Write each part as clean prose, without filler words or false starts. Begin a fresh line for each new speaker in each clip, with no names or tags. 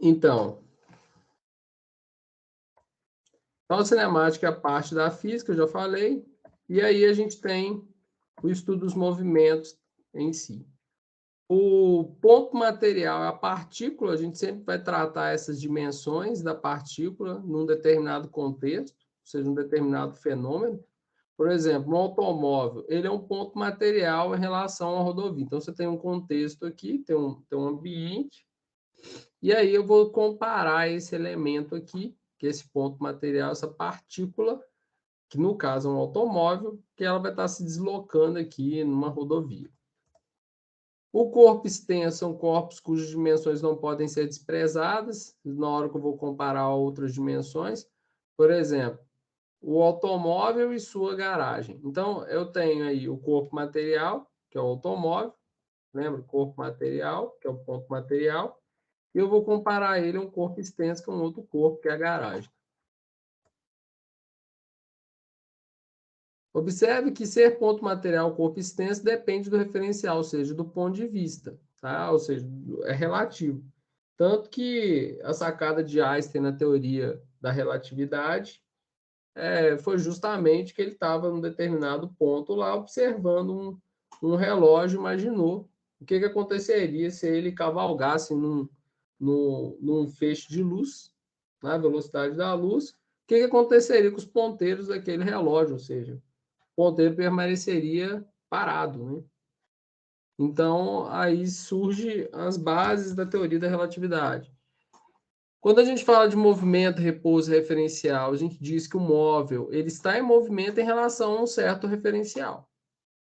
Então, a cinemática é a parte da física, eu já falei, e aí a gente tem o estudo dos movimentos em si. O ponto material é a partícula, a gente sempre vai tratar essas dimensões da partícula num determinado contexto, ou seja, um determinado fenômeno. Por exemplo, um automóvel, ele é um ponto material em relação à rodovia. Então, você tem um contexto aqui, tem um ambiente, e aí eu vou comparar esse elemento aqui, que é esse ponto material, essa partícula, que no caso é um automóvel, que ela vai estar se deslocando aqui numa rodovia. O corpo extenso são corpos cujas dimensões não podem ser desprezadas, na hora que eu vou comparar a outras dimensões. Por exemplo, o automóvel e sua garagem. Então, eu tenho aí o corpo material, que é o automóvel, lembra? O corpo material, que é o ponto material, e eu vou comparar ele a um corpo extenso, que é um outro corpo, que é a garagem. Observe que ser ponto material ou corpo extenso depende do referencial, ou seja, do ponto de vista, tá? Ou seja, é relativo. Tanto que a sacada de Einstein na teoria da relatividade foi justamente que ele estava num determinado ponto lá observando um relógio, imaginou o que aconteceria se ele cavalgasse num feixe de luz, na velocidade da luz, o que aconteceria com os ponteiros daquele relógio, ou seja, o ponteiro permaneceria parado, né? Então, aí surgem as bases da teoria da relatividade. Quando a gente fala de movimento, repouso referencial, a gente diz que o móvel ele está em movimento em relação a um certo referencial.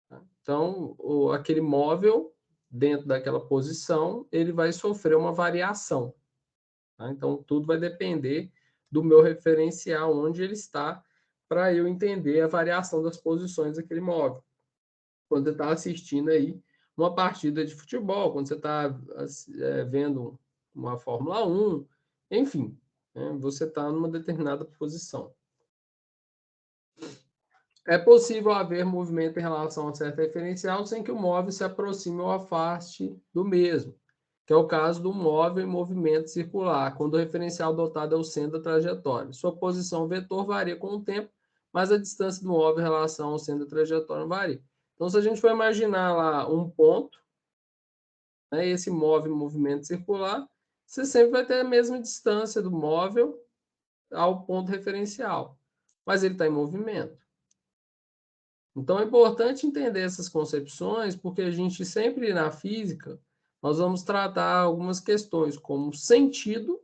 Tá? Então, aquele móvel, dentro daquela posição, ele vai sofrer uma variação. Tá? Então, tudo vai depender do meu referencial, onde ele está, para eu entender a variação das posições daquele móvel. Quando você está assistindo aí uma partida de futebol, quando você está vendo uma Fórmula 1, enfim, né, você está numa determinada posição. É possível haver movimento em relação a certo referencial sem que o móvel se aproxime ou afaste do mesmo, que é o caso do móvel em movimento circular, quando o referencial dotado é o centro da trajetória. Sua posição vetor varia com o tempo, mas a distância do móvel em relação ao centro da trajetória não varia. Então, se a gente for imaginar lá um ponto, né, esse móvel em movimento circular, você sempre vai ter a mesma distância do móvel ao ponto referencial, mas ele está em movimento. Então, é importante entender essas concepções, porque a gente sempre, na física, nós vamos tratar algumas questões, como sentido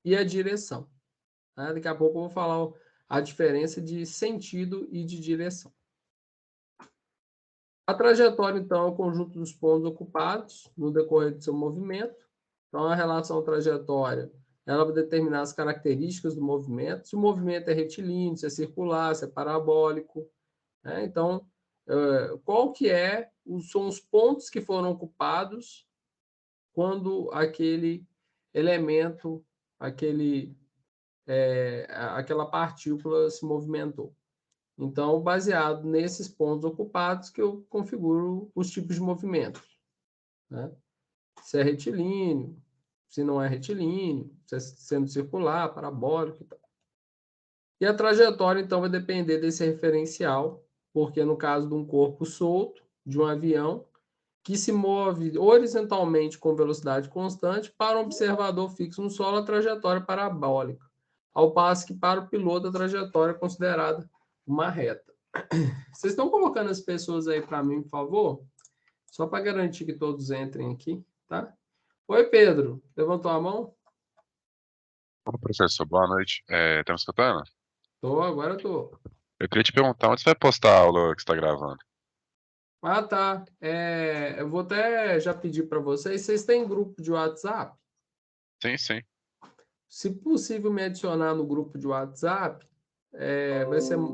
e a direção. Tá? Daqui a pouco eu vou falar a diferença de sentido e de direção. A trajetória, então, é o conjunto dos pontos ocupados no decorrer do seu movimento. Então, a relação trajetória, ela vai determinar as características do movimento, se o movimento é retilíneo, se é circular, se é parabólico, né? Então, qual que são os pontos que foram ocupados quando aquele elemento, aquela partícula se movimentou. Então, baseado nesses pontos ocupados que eu configuro os tipos de movimentos, né? Se é retilíneo, se não é retilíneo, se é sendo circular, parabólico e tal. E a trajetória, então, vai depender desse referencial, porque no caso de um corpo solto, de um avião, que se move horizontalmente com velocidade constante, para um observador fixo no solo, a trajetória é parabólica, ao passo que para o piloto a trajetória é considerada uma reta. Vocês estão colocando as pessoas aí para mim, por favor? Só para garantir que todos entrem aqui, tá? Oi, Pedro. Levantou a mão?
Olá, professor, boa noite. Tá me escutando?
Agora tô.
Eu queria te perguntar onde você vai postar a aula que você está gravando?
Ah, tá. Eu vou até já pedir para vocês. Vocês têm grupo de WhatsApp?
Sim, sim.
Se possível, me adicionar no grupo de WhatsApp,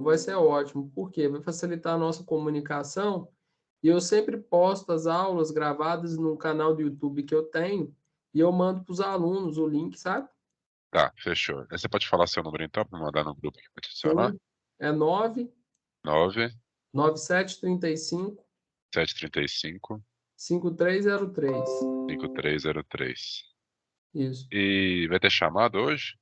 vai ser ótimo, porque vai facilitar a nossa comunicação. E eu sempre posto as aulas gravadas no canal do YouTube que eu tenho, e eu mando para os alunos o link, sabe?
Tá, fechou. Aí você pode falar seu número então, para mandar no grupo aqui para te adicionar?
Sim, é 9
9
9735
735
5303.
5303.
Isso.
E vai ter chamado hoje?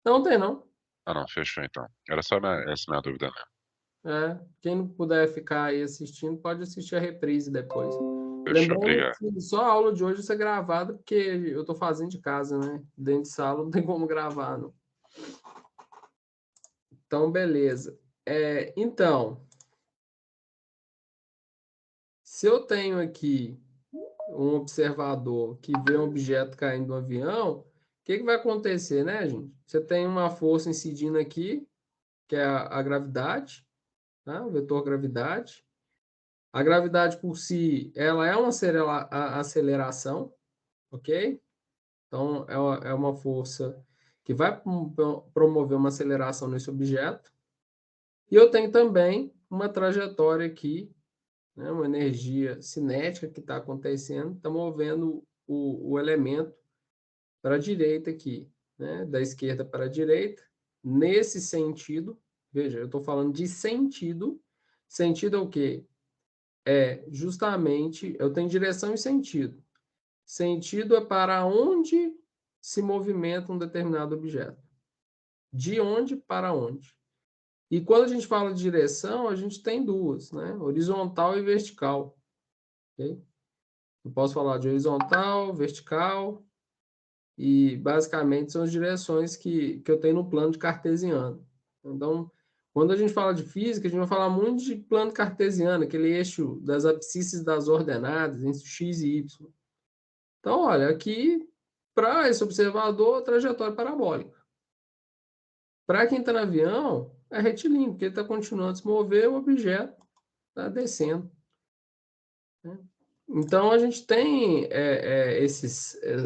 Não tem, não.
Ah, não, fechou então. Era só essa minha dúvida mesmo.
Quem não puder ficar aí assistindo, pode assistir a reprise depois.
Fechou,
Lembrando
obrigado.
que só a aula de hoje vai ser gravada, porque eu estou fazendo de casa, né? Dentro de sala não tem como gravar, não. Então, beleza. Então, se eu tenho aqui um observador que vê um objeto caindo do avião, o que vai acontecer, né, gente? Você tem uma força incidindo aqui, que é a gravidade, tá? O vetor gravidade. A gravidade por si, ela é uma aceleração, ok? Então, é uma força que vai promover uma aceleração nesse objeto. E eu tenho também uma trajetória aqui, né, uma energia cinética que está acontecendo, está movendo o elemento para a direita aqui, né, da esquerda para a direita, nesse sentido. Veja, eu estou falando de sentido. Sentido é o quê? Justamente, eu tenho direção e sentido. Sentido é para onde se movimenta um determinado objeto. De onde para onde. E quando a gente fala de direção, a gente tem duas, né? Horizontal e vertical. Okay? Eu posso falar de horizontal, vertical, e basicamente são as direções que eu tenho no plano de cartesiano. Então, quando a gente fala de física, a gente vai falar muito de plano cartesiano, aquele eixo das abscissas das ordenadas, entre x e y. Então, olha, aqui, para esse observador, trajetória parabólica. Para quem está no avião, é retilíneo, porque ele está continuando a se mover, o objeto está descendo. Né? Então, a gente tem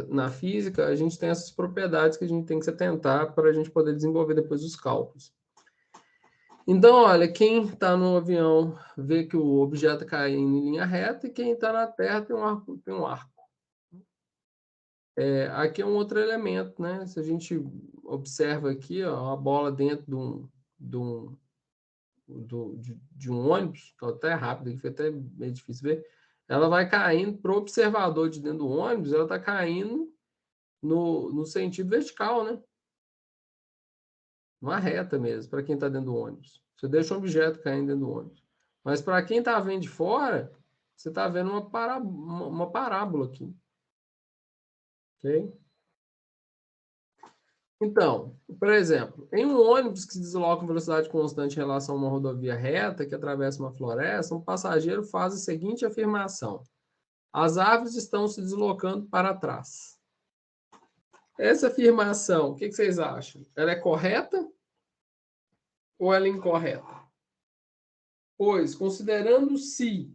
na física, a gente tem essas propriedades que a gente tem que se atentar para a gente poder desenvolver depois os cálculos. Então, olha, quem está no avião vê que o objeto cai em linha reta e quem está na Terra tem um arco. Aqui é um outro elemento, né? Se a gente observa aqui, ó, a bola dentro de um ônibus, estou até rápido, que foi até meio difícil ver, ela vai caindo para o observador de dentro do ônibus, ela está caindo no sentido vertical, né? Uma reta mesmo, para quem está dentro do ônibus. Você deixa um objeto caindo dentro do ônibus. Mas para quem está vendo de fora, você está vendo uma parábola aqui. Ok? Então, por exemplo, em um ônibus que se desloca com velocidade constante em relação a uma rodovia reta que atravessa uma floresta, um passageiro faz a seguinte afirmação: as árvores estão se deslocando para trás. Essa afirmação, o que vocês acham? Ela é correta ou ela é incorreta? Pois, considerando se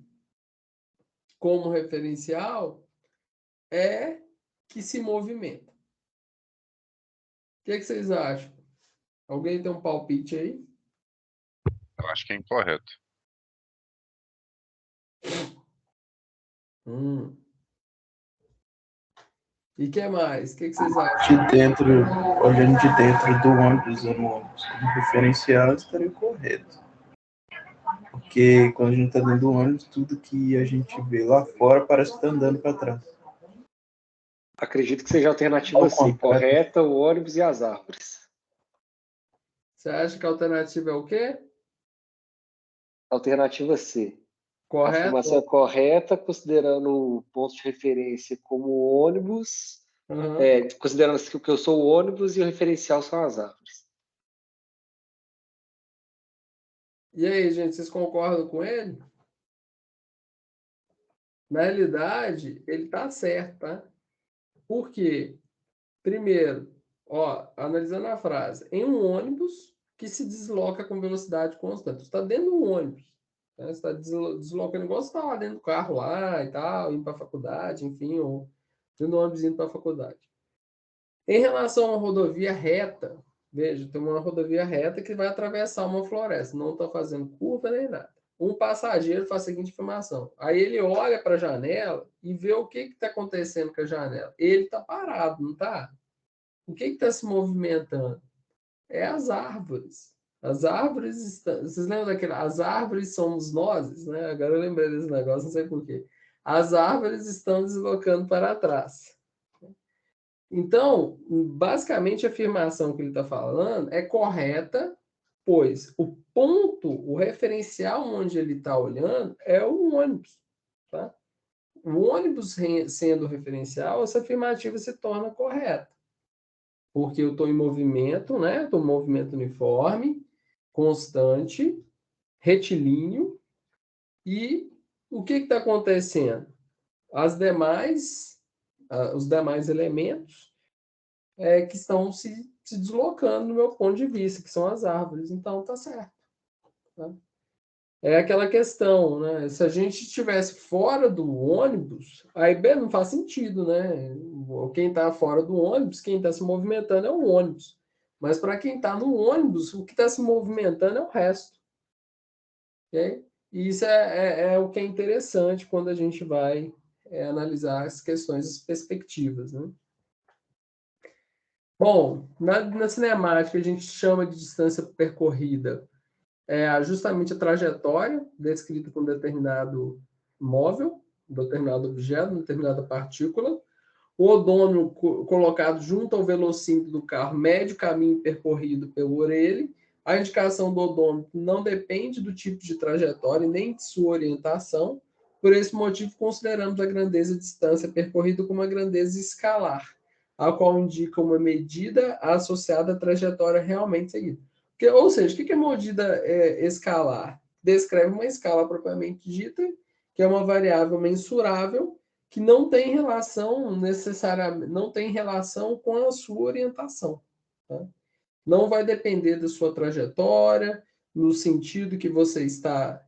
como referencial, é que se movimenta. O que vocês acham? Alguém tem um palpite aí?
Eu acho que é incorreto.
E o que mais? O que vocês acham?
Olhando de dentro do ônibus, usando o ônibus como referencial, estaria correto. Porque quando a gente está dentro do ônibus, tudo que a gente vê lá fora parece que está andando para trás.
Acredito que seja a alternativa C, correta, o ônibus e as árvores.
Você acha que a alternativa é o quê?
Alternativa C.
Correto?
A afirmação é correta, considerando o ponto de referência como o ônibus, considerando que eu sou o ônibus e o referencial são as árvores.
E aí, gente, vocês concordam com ele? Na realidade, ele está certo, tá? Por quê? Primeiro, ó, analisando a frase, em um ônibus que se desloca com velocidade constante. Você está dentro do ônibus. Né? Você está deslocando igual você está lá dentro do carro lá e tal, indo para a faculdade, enfim, ou dentro do ônibus indo para a faculdade. Em relação a uma rodovia reta, veja, tem uma rodovia reta que vai atravessar uma floresta, não está fazendo curva nem nada. Um passageiro faz a seguinte informação. Aí ele olha para a janela e vê o que está acontecendo com a janela. Ele está parado, não está? O que está se movimentando? É as árvores. As árvores estão. Vocês lembram daquele? As árvores somos nós, né? Agora eu lembrei desse negócio, não sei porquê. As árvores estão deslocando para trás. Então, basicamente, a afirmação que ele está falando é correta, pois o ponto, o referencial onde ele está olhando é o ônibus. Tá? O ônibus sendo referencial, essa afirmativa se torna correta. Porque eu estou em movimento, né? Estou em movimento uniforme, constante, retilíneo, e o que está acontecendo? Os demais elementos que estão se deslocando no meu ponto de vista, que são as árvores. Então, tá certo. Tá? É aquela questão, né? Se a gente estivesse fora do ônibus, aí bem, não faz sentido, né? Quem está fora do ônibus, quem está se movimentando é o ônibus. Mas para quem está no ônibus, o que está se movimentando é o resto. Okay? E isso é o que é interessante quando a gente vai analisar as questões, as perspectivas, né? Bom, na cinemática a gente chama de distância percorrida justamente a trajetória descrita com um determinado móvel, um determinado objeto, uma determinada partícula. O odômetro colocado junto ao velocímetro do carro mede o caminho percorrido por ele. A indicação do odômetro não depende do tipo de trajetória nem de sua orientação. Por esse motivo, consideramos a grandeza de distância percorrida como uma grandeza escalar, a qual indica uma medida associada à trajetória realmente seguida. Ou seja, o que é medida escalar? Descreve uma escala propriamente dita, que é uma variável mensurável, que não tem relação necessariamente, não tem relação com a sua orientação. Tá? Não vai depender da sua trajetória, no sentido que você está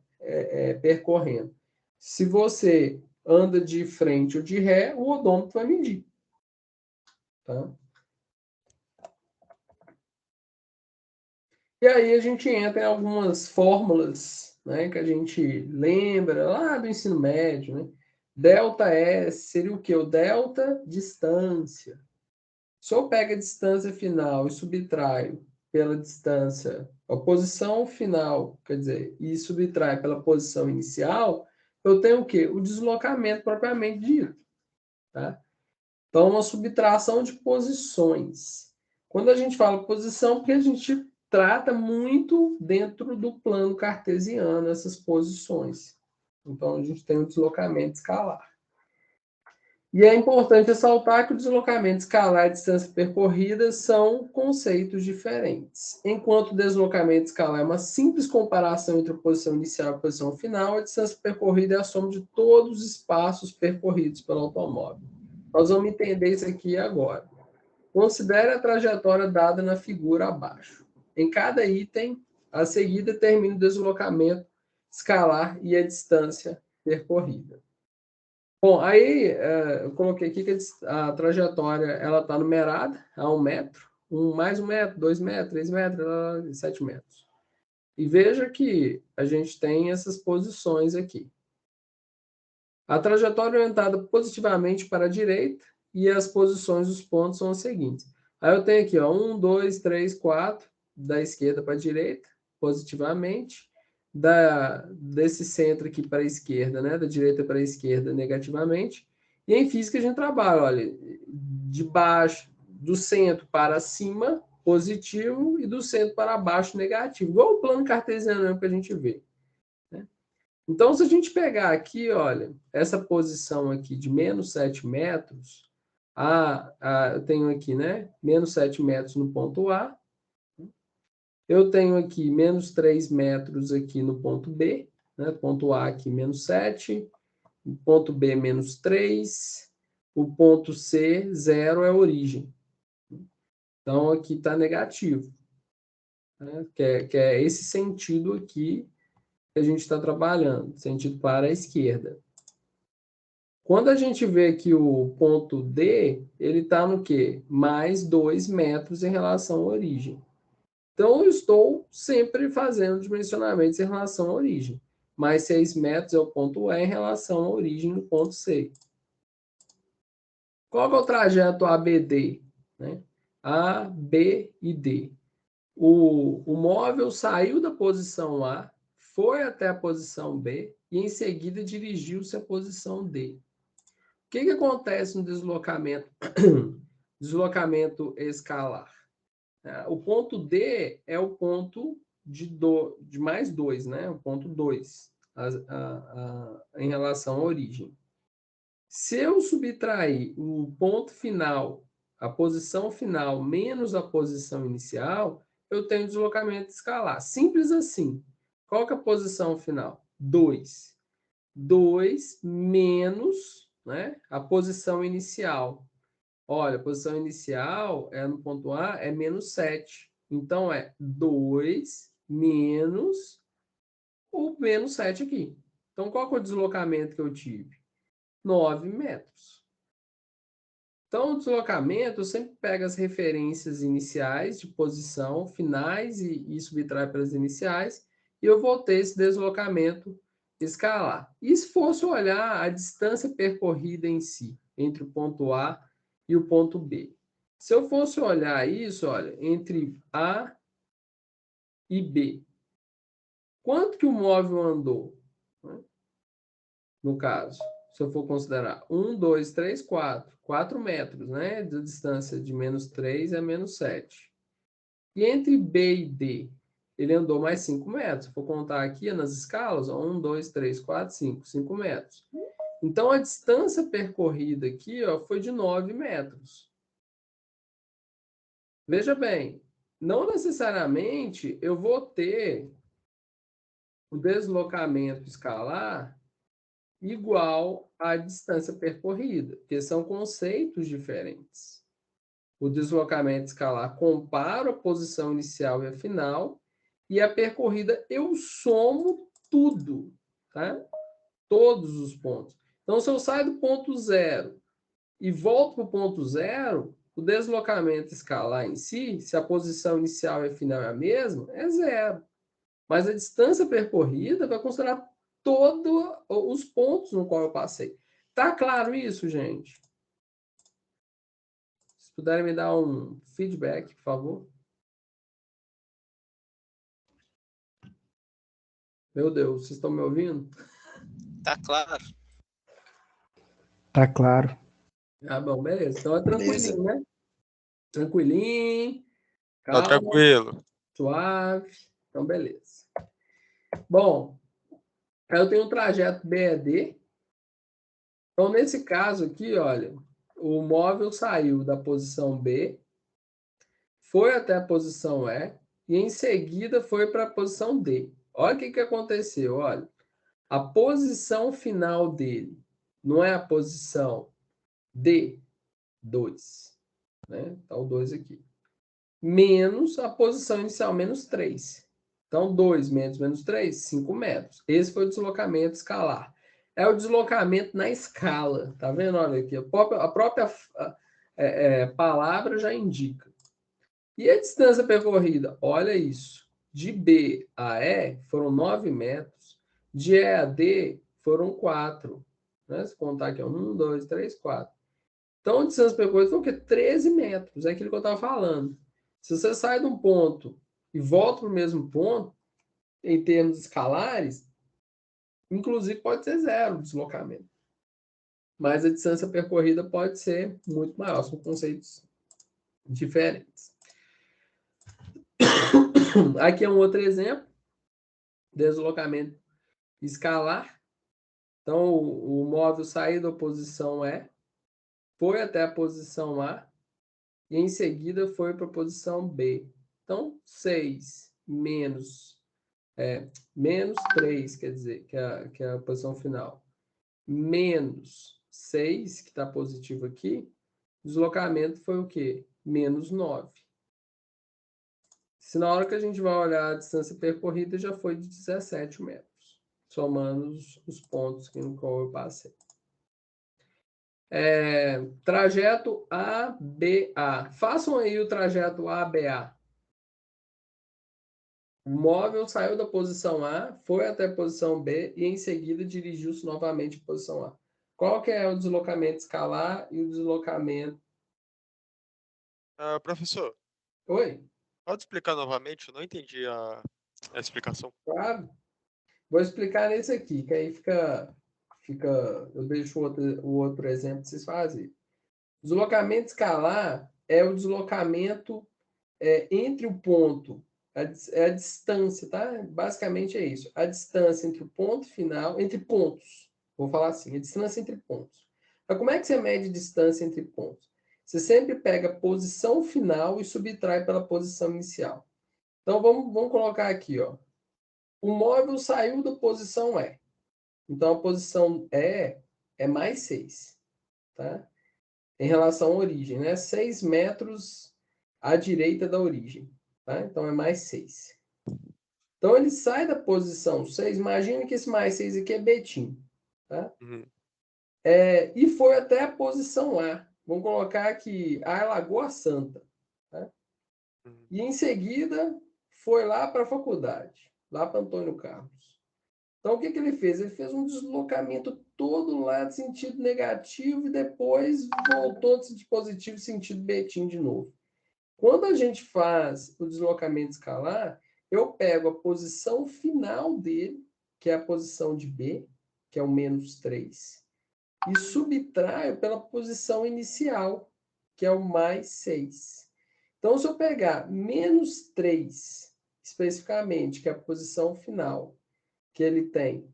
percorrendo. Se você anda de frente ou de ré, o odômetro vai medir. Tá? E aí a gente entra em algumas fórmulas, né, que a gente lembra lá do ensino médio, né? Delta S seria o quê? O delta distância. Se eu pego a distância final e subtraio pela distância, a posição final, quer dizer, e subtraio pela posição inicial, eu tenho o quê? O deslocamento propriamente dito. Tá? Então, uma subtração de posições. Quando a gente fala posição, porque a gente trata muito dentro do plano cartesiano essas posições. Então, a gente tem um deslocamento escalar. E é importante ressaltar que o deslocamento escalar e a distância percorrida são conceitos diferentes. Enquanto o deslocamento escalar é uma simples comparação entre a posição inicial e a posição final, a distância percorrida é a soma de todos os espaços percorridos pelo automóvel. Nós vamos entender isso aqui agora. Considere a trajetória dada na figura abaixo. Em cada item, a seguir determina o deslocamento escalar e a distância percorrida. Bom, aí eu coloquei aqui que a trajetória ela está numerada a 1 metro, mais 1 metro, 2 metros, 3 metros, 7 metros. E veja que a gente tem essas posições aqui. A trajetória é orientada positivamente para a direita e as posições dos pontos são as seguintes. Aí eu tenho aqui, ó, 1, 2, 3, 4, da esquerda para a direita, positivamente. Desse centro aqui para a esquerda, né? Da direita para a esquerda, negativamente. E em física a gente trabalha, olha, de baixo, do centro para cima, positivo, e do centro para baixo, negativo. Igual o plano cartesiano que a gente vê. Né? Então, se a gente pegar aqui, olha, essa posição aqui de menos 7 metros, eu tenho aqui, né? Menos 7 metros no ponto A, eu tenho aqui menos 3 metros aqui no ponto B, né? Ponto A aqui menos 7, ponto B menos 3, o ponto C, 0 é a origem. Então, aqui está negativo. Né? Que é esse sentido aqui que a gente está trabalhando, sentido para a esquerda. Quando a gente vê que o ponto D, ele está no quê? Mais 2 metros em relação à origem. Então, eu estou sempre fazendo dimensionamentos em relação à origem. Mais 6 metros é o ponto E em relação à origem do ponto C. Qual é o trajeto ABD? Né? A, B e D. O móvel saiu da posição A, foi até a posição B e, em seguida, dirigiu-se à posição D. O que acontece no deslocamento deslocamento escalar. O ponto D é o ponto de mais 2, né? O ponto 2, em relação à origem. Se eu subtrair o ponto final, a posição final, menos a posição inicial, eu tenho deslocamento escalar. Simples assim. Qual que é a posição final? 2. 2 menos, né, a posição inicial. Olha, a posição inicial no ponto A é menos 7. Então, é 2 menos o menos 7 aqui. Então, qual que é o deslocamento que eu tive? 9 metros. Então, o deslocamento, eu sempre pego as referências iniciais de posição, finais, e subtrai para as iniciais, e eu vou ter esse deslocamento escalar. E se fosse olhar a distância percorrida em si, entre o ponto A e o ponto B? Se eu fosse olhar isso, olha, entre A e B, quanto que o móvel andou? No caso, se eu for considerar 1, 2, 3, 4. 4 metros, né? De distância de menos 3 a menos 7. E entre B e D, ele andou mais 5 metros. Vou contar aqui nas escalas, 1, 2, 3, 4, 5. 5 metros. Então, a distância percorrida aqui foi de 9 metros. Veja bem, não necessariamente eu vou ter o deslocamento escalar igual à distância percorrida, porque são conceitos diferentes. O deslocamento escalar compara a posição inicial e a final, e a percorrida eu somo tudo, tá? Todos os pontos. Então, se eu saio do ponto zero e volto para o ponto zero, o deslocamento escalar em si, se a posição inicial e a final é a mesma, é zero. Mas a distância percorrida vai considerar todos os pontos no qual eu passei. Tá claro isso, gente? Se puderem me dar um feedback, por favor. Meu Deus, vocês estão me ouvindo?
Tá claro.
Tá claro.
Ah, bom, beleza. Então é tranquilinho, né? Tranquilinho.
Tá tranquilo.
Suave. Então, beleza. Bom, eu tenho um trajeto BED. Então, nesse caso aqui, olha, o móvel saiu da posição B, foi até a posição E, e em seguida foi para a posição D. Olha o que aconteceu, olha. A posição final dele não é a posição D, 2, né? Tá o 2 aqui. Menos a posição inicial, menos 3. Então, 2 menos 3, 5 metros. Esse foi o deslocamento escalar. É o deslocamento na escala. Tá vendo? Olha aqui. A própria palavra já indica. E a distância percorrida? Olha isso. De B a E foram 9 metros. De E a D foram 4. Né? Se contar aqui, 1, 2, 3, 4. Então, a distância percorrida foi o quê? 13 metros. É aquilo que eu estava falando. Se você sai de um ponto e volta para o mesmo ponto, em termos escalares, inclusive pode ser zero o deslocamento. Mas a distância percorrida pode ser muito maior. São conceitos diferentes. Aqui é um outro exemplo. Deslocamento escalar. Então, o móvel saiu da posição E, foi até a posição A, e em seguida foi para a posição B. Então, 6 menos 3, quer dizer, que é a posição final, menos 6, que está positivo aqui, o deslocamento foi o quê? Menos 9. Se na hora que a gente vai olhar a distância percorrida, já foi de 17 metros, somando os pontos no qual eu passei. Trajeto ABA. Façam aí o trajeto ABA. O móvel saiu da posição A, foi até a posição B e em seguida dirigiu-se novamente à posição A. Qual que é o deslocamento escalar e o deslocamento...
Professor,
Oi?
pode explicar novamente? Eu não entendi a explicação.
Claro. Vou explicar nesse aqui, que aí fica eu deixo o outro exemplo que vocês fazem. Deslocamento escalar é o deslocamento entre o ponto, é a distância, tá? Basicamente é isso. A distância entre o ponto final, entre pontos. Vou falar assim, a distância entre pontos. Mas como é que você mede distância entre pontos? Você sempre pega a posição final e subtrai pela posição inicial. Então, vamos colocar aqui, ó. O móvel saiu da posição E. Então, a posição E é mais 6, tá? Em relação à origem, né? 6 metros à direita da origem, tá? Então, é mais 6. Então, ele sai da posição 6. Imagina que esse mais 6 aqui é Betim, tá?
Uhum.
E foi até a posição A. Vamos colocar aqui A é Lagoa Santa, tá? E, em seguida, foi lá para a faculdade, lá para Antônio Carlos. Então, o que ele fez? Ele fez um deslocamento todo lá de sentido negativo e depois voltou de sentido positivo, sentido Betim de novo. Quando a gente faz o deslocamento escalar, eu pego a posição final dele, que é a posição de B, que é o menos 3, e subtraio pela posição inicial, que é o mais 6. Então, se eu pegar menos 3, especificamente, que é a posição final, que ele tem,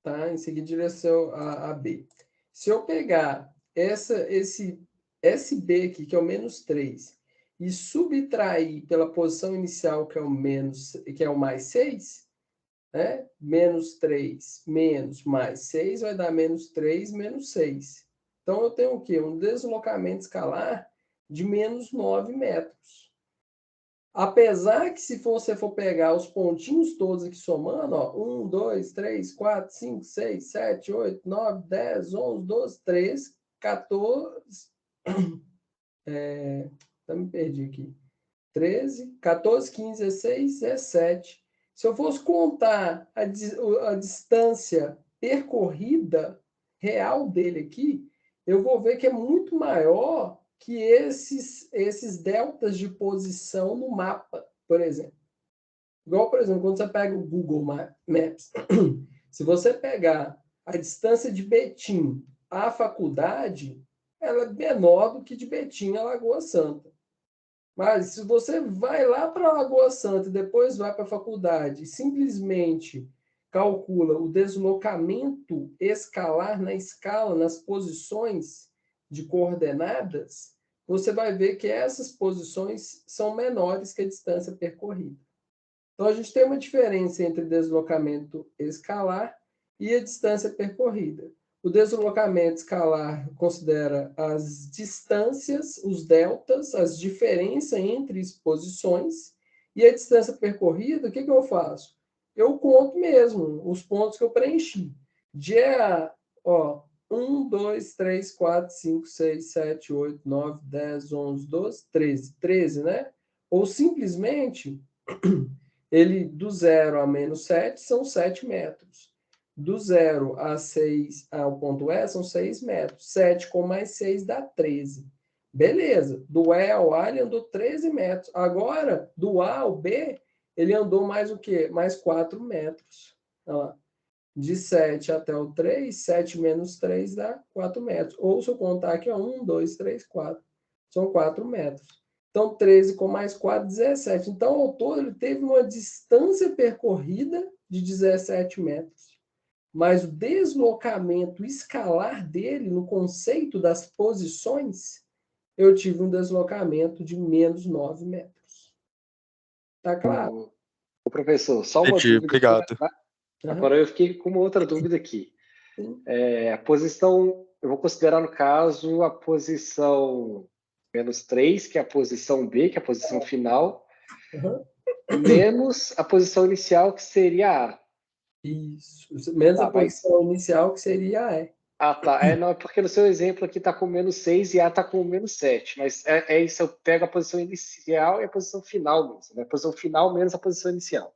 tá? Em seguida, direção a B. Se eu pegar esse SB aqui, que é o menos 3, e subtrair pela posição inicial, que é o mais 6, né? Menos 3 menos mais 6 vai dar menos 3 menos 6. Então, eu tenho o quê? Um deslocamento escalar de menos 9 metros. Apesar que, se você for pegar os pontinhos todos aqui somando, ó, 1, 2, 3, 4, 5, 6, 7, 8, 9, 10, 11, 12, 13, 14... me perdi aqui. 13, 14, 15, 16, 17. Se eu fosse contar a distância percorrida real dele aqui, eu vou ver que é muito maior que esses deltas de posição no mapa, por exemplo. Igual, por exemplo, quando você pega o Google Maps, se você pegar a distância de Betim à faculdade, ela é menor do que de Betim a Lagoa Santa. Mas se você vai lá para a Lagoa Santa e depois vai para a faculdade e simplesmente calcula o deslocamento escalar na escala, nas posições de coordenadas, você vai ver que essas posições são menores que a distância percorrida. Então, a gente tem uma diferença entre deslocamento escalar e a distância percorrida. O deslocamento escalar considera as distâncias, os deltas, as diferenças entre posições, e a distância percorrida, o que eu faço? Eu conto mesmo os pontos que eu preenchi. De E a 1, 2, 3, 4, 5, 6, 7, 8, 9, 10, 11, 12, 13. 13, né? Ou simplesmente, ele do 0 a menos 7 são 7 metros. Do 0 a 6 ao ponto E são 6 metros. 7 com mais 6 dá 13. Beleza. Do E ao A ele andou 13 metros. Agora, do A ao B, ele andou mais o quê? Mais 4 metros. Olha lá. De 7 até o 3, 7 menos 3 dá 4 metros. Ou se eu contar aqui, 1, 2, 3, 4. São 4 metros. Então, 13 com mais 4, 17. Então, ao todo, ele teve uma distância percorrida de 17 metros. Mas o deslocamento escalar dele, no conceito das posições, eu tive um deslocamento de menos 9 metros. Tá claro?
O professor, só uma
Entendi,
dúvida.
obrigado.
Agora eu fiquei com uma outra dúvida aqui. A posição, eu vou considerar, no caso, a posição menos 3, que é a posição B, que é a posição final, menos a posição inicial, que seria A.
Isso. Menos a posição inicial, que seria A.
Ah, tá. Não, é porque no seu exemplo aqui está com menos 6 e A está com menos 7. Mas é isso, eu pego a posição inicial e a posição final mesmo. Né? A posição final menos a posição inicial.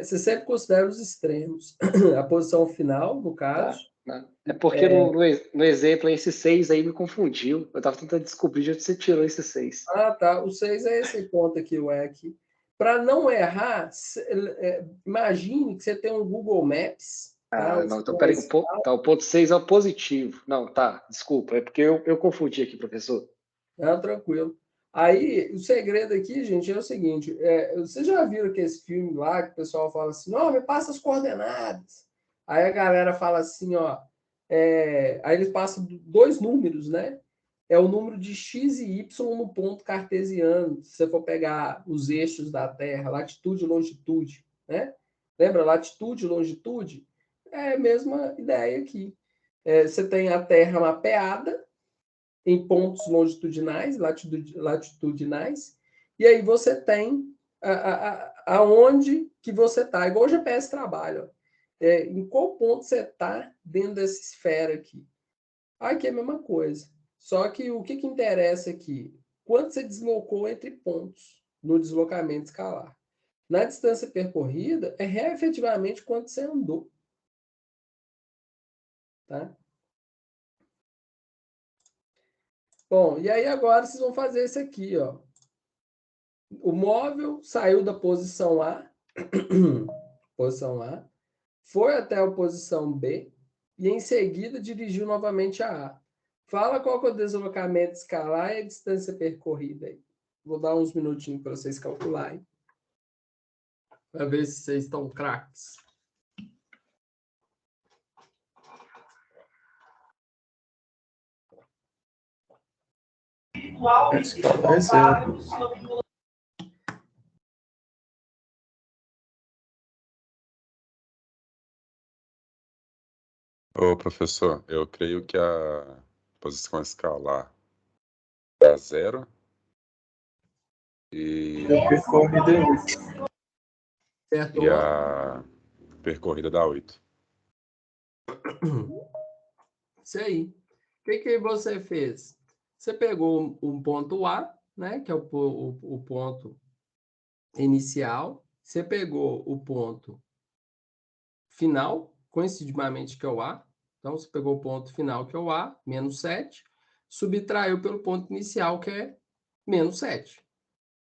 Você sempre considera os extremos. A posição final, no caso.
Tá. É porque no exemplo, esse 6 aí me confundiu. Eu estava tentando descobrir de onde você tirou esse 6.
Ah, tá. O 6 é esse ponto aqui, o E aqui. Para não errar, imagine que você tem um Google Maps.
Tá? Não, então peraí. O ponto 6 é o positivo. Não, tá. Desculpa. É porque eu confundi aqui, professor.
Não, tranquilo. Aí, o segredo aqui, gente, é o seguinte: vocês já viram que esse filme lá, que o pessoal fala assim, não, me passa as coordenadas. Aí a galera fala assim, ó, aí eles passam 2 números, né? É o número de x e y no ponto cartesiano, se você for pegar os eixos da Terra, latitude e longitude, né? Lembra, latitude e longitude? É a mesma ideia aqui. Você tem a Terra mapeada em pontos longitudinais, latitudinais, e aí você tem aonde que você está, igual o GPS trabalha. Em qual ponto você está dentro dessa esfera aqui. Aqui é a mesma coisa. Só que o que interessa aqui? Quanto você deslocou entre pontos no deslocamento escalar. Na distância percorrida, efetivamente quanto você andou. Tá? Bom, e aí agora vocês vão fazer esse aqui, ó. O móvel saiu da posição A, posição A, foi até a posição B e em seguida dirigiu novamente a A. Fala qual que é o deslocamento escalar e a distância percorrida aí. Vou dar uns minutinhos para vocês calcularem. Para ver se vocês estão craques.
Ô, professor, eu creio que a posição escalar é 0 e
Certo?
a percorrida dá 8.
Isso aí. O que você fez? Você pegou um ponto A, né, que é o ponto inicial. Você pegou o ponto final, coincidentemente, que é o A. Então, você pegou o ponto final, que é o A, menos 7, subtraiu pelo ponto inicial, que é menos 7.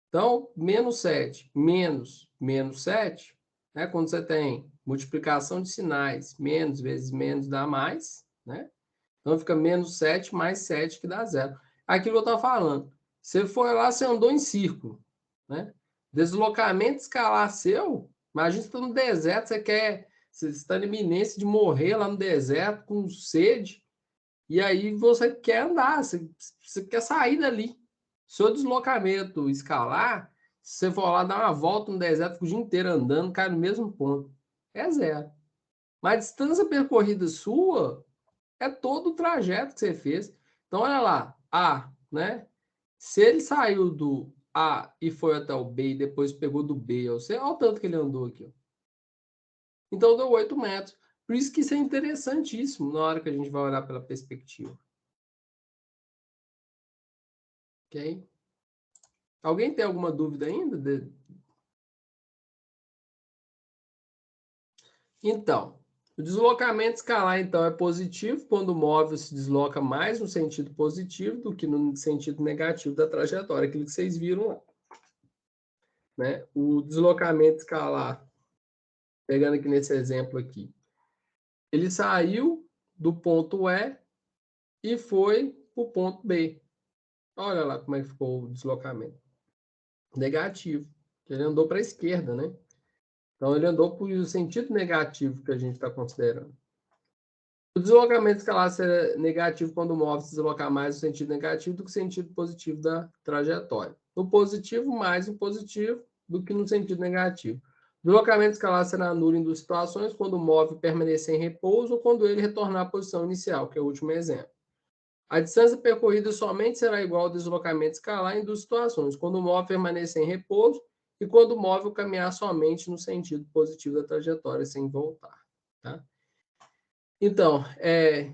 Então, menos 7 menos 7, né? Quando você tem multiplicação de sinais, menos vezes menos dá mais, né? Então, fica menos 7 mais 7, que dá 0. Aquilo que eu estava falando. Você foi lá, você andou em círculo, né? Deslocamento escalar seu, imagina você está no deserto, você está na iminência de morrer lá no deserto, com sede, e aí você quer andar, você quer sair dali. Seu deslocamento escalar, se você for lá dar uma volta no deserto, fica o dia inteiro andando, cai no mesmo ponto. É 0. Mas a distância percorrida sua é todo o trajeto que você fez. Então, olha lá, A, né? Se ele saiu do A e foi até o B e depois pegou do B ao C, olha o tanto que ele andou aqui. Ó. Então, deu 8 metros. Por isso que isso é interessantíssimo na hora que a gente vai olhar pela perspectiva. Ok? Alguém tem alguma dúvida ainda? Então, o deslocamento escalar, então, é positivo quando o móvel se desloca mais no sentido positivo do que no sentido negativo da trajetória, aquilo que vocês viram lá. Né? O deslocamento escalar, pegando aqui nesse exemplo aqui, ele saiu do ponto E e foi para o ponto B. Olha lá como é que ficou o deslocamento. Negativo. Ele andou para a esquerda, né? Então, ele andou para o sentido negativo que a gente está considerando. O deslocamento escalar será negativo quando o móvel se deslocar mais no sentido negativo do que no sentido positivo da trajetória. No positivo, mais no positivo do que no sentido negativo. O deslocamento escalar será nulo em 2 situações, quando o móvel permanecer em repouso ou quando ele retornar à posição inicial, que é o último exemplo. A distância percorrida somente será igual ao deslocamento escalar em 2 situações, quando o móvel permanecer em repouso e quando o móvel caminhar somente no sentido positivo da trajetória, sem voltar. Tá? Então,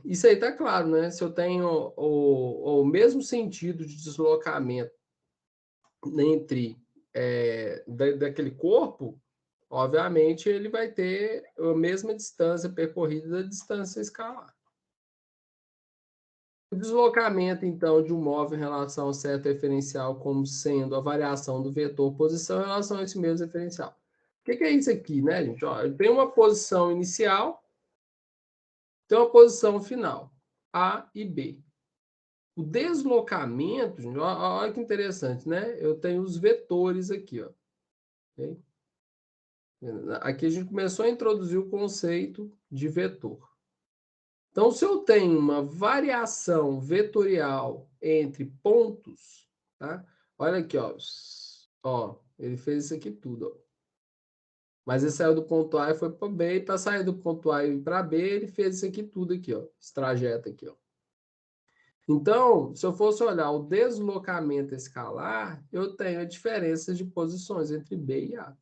isso aí está claro, né? Se eu tenho o mesmo sentido de deslocamento entre daquele corpo, obviamente ele vai ter a mesma distância percorrida da distância escalar. O deslocamento, então, de um móvel em relação ao certo referencial como sendo a variação do vetor posição em relação a esse mesmo referencial. O que é isso aqui, né, gente? Ó, tem uma posição inicial, tem uma posição final, A e B. O deslocamento, gente, olha que interessante, né? Eu tenho os vetores aqui, ó. Okay? Aqui a gente começou a introduzir o conceito de vetor. Então, se eu tenho uma variação vetorial entre pontos, tá? Olha aqui, ó. Ó, ele fez isso aqui tudo, ó. Mas ele saiu do ponto A e foi para B, e para sair do ponto A e ir para B, ele fez isso aqui tudo aqui, ó. Esse trajeto aqui, ó. Então, se eu fosse olhar o deslocamento escalar, eu tenho a diferença de posições entre B e A.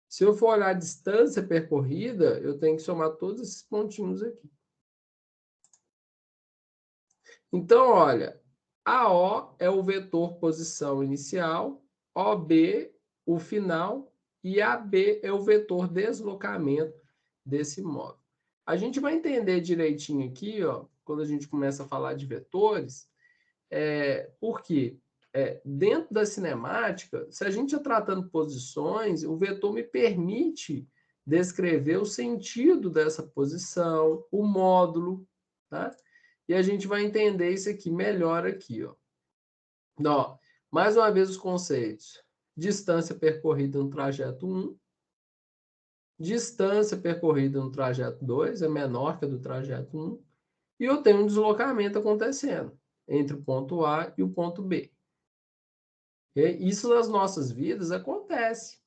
Se eu for olhar a distância percorrida, eu tenho que somar todos esses pontinhos aqui. Então, olha, AO é o vetor posição inicial, OB o final e AB é o vetor deslocamento desse móvel. A gente vai entender direitinho aqui, ó, quando a gente começa a falar de vetores, porque dentro da cinemática, se a gente está tratando posições, o vetor me permite descrever o sentido dessa posição, o módulo, tá? E a gente vai entender isso aqui melhor aqui, ó. Ó, mais uma vez os conceitos. Distância percorrida no trajeto 1. Distância percorrida no trajeto 2 é menor que a do trajeto 1. E eu tenho um deslocamento acontecendo entre o ponto A e o ponto B. Isso nas nossas vidas acontece.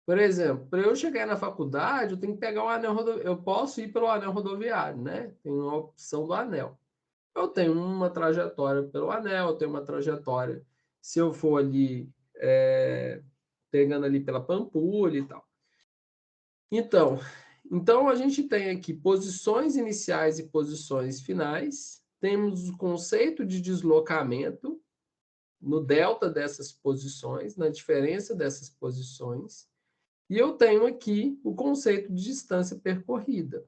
Por exemplo, para eu chegar na faculdade, eu tenho que pegar o anel rodoviário. Eu posso ir pelo anel rodoviário, né? Tem uma opção do anel. Eu tenho uma trajetória pelo anel, eu tenho uma trajetória se eu for ali pegando ali pela Pampulha e tal. Então a gente tem aqui posições iniciais e posições finais. Temos o conceito de deslocamento no delta dessas posições, na diferença dessas posições. E eu tenho aqui o conceito de distância percorrida,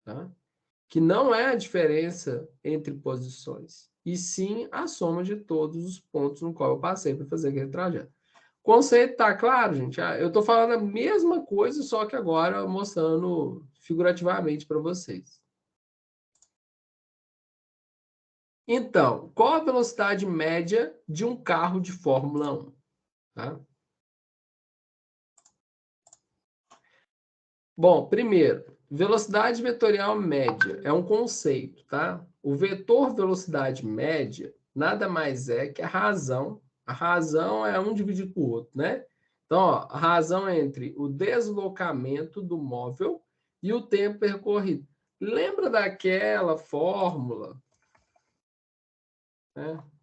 tá? Que não é a diferença entre posições, e sim a soma de todos os pontos no qual eu passei para fazer aquele trajeto. O conceito está claro, gente? Eu estou falando a mesma coisa, só que agora mostrando figurativamente para vocês. Então, qual a velocidade média de um carro de Fórmula 1? Tá? Bom, primeiro, velocidade vetorial média é um conceito, tá? O vetor velocidade média nada mais é que a razão. A razão é um dividido por outro, né? Então, ó, a razão é entre o deslocamento do móvel e o tempo percorrido. Lembra daquela fórmula?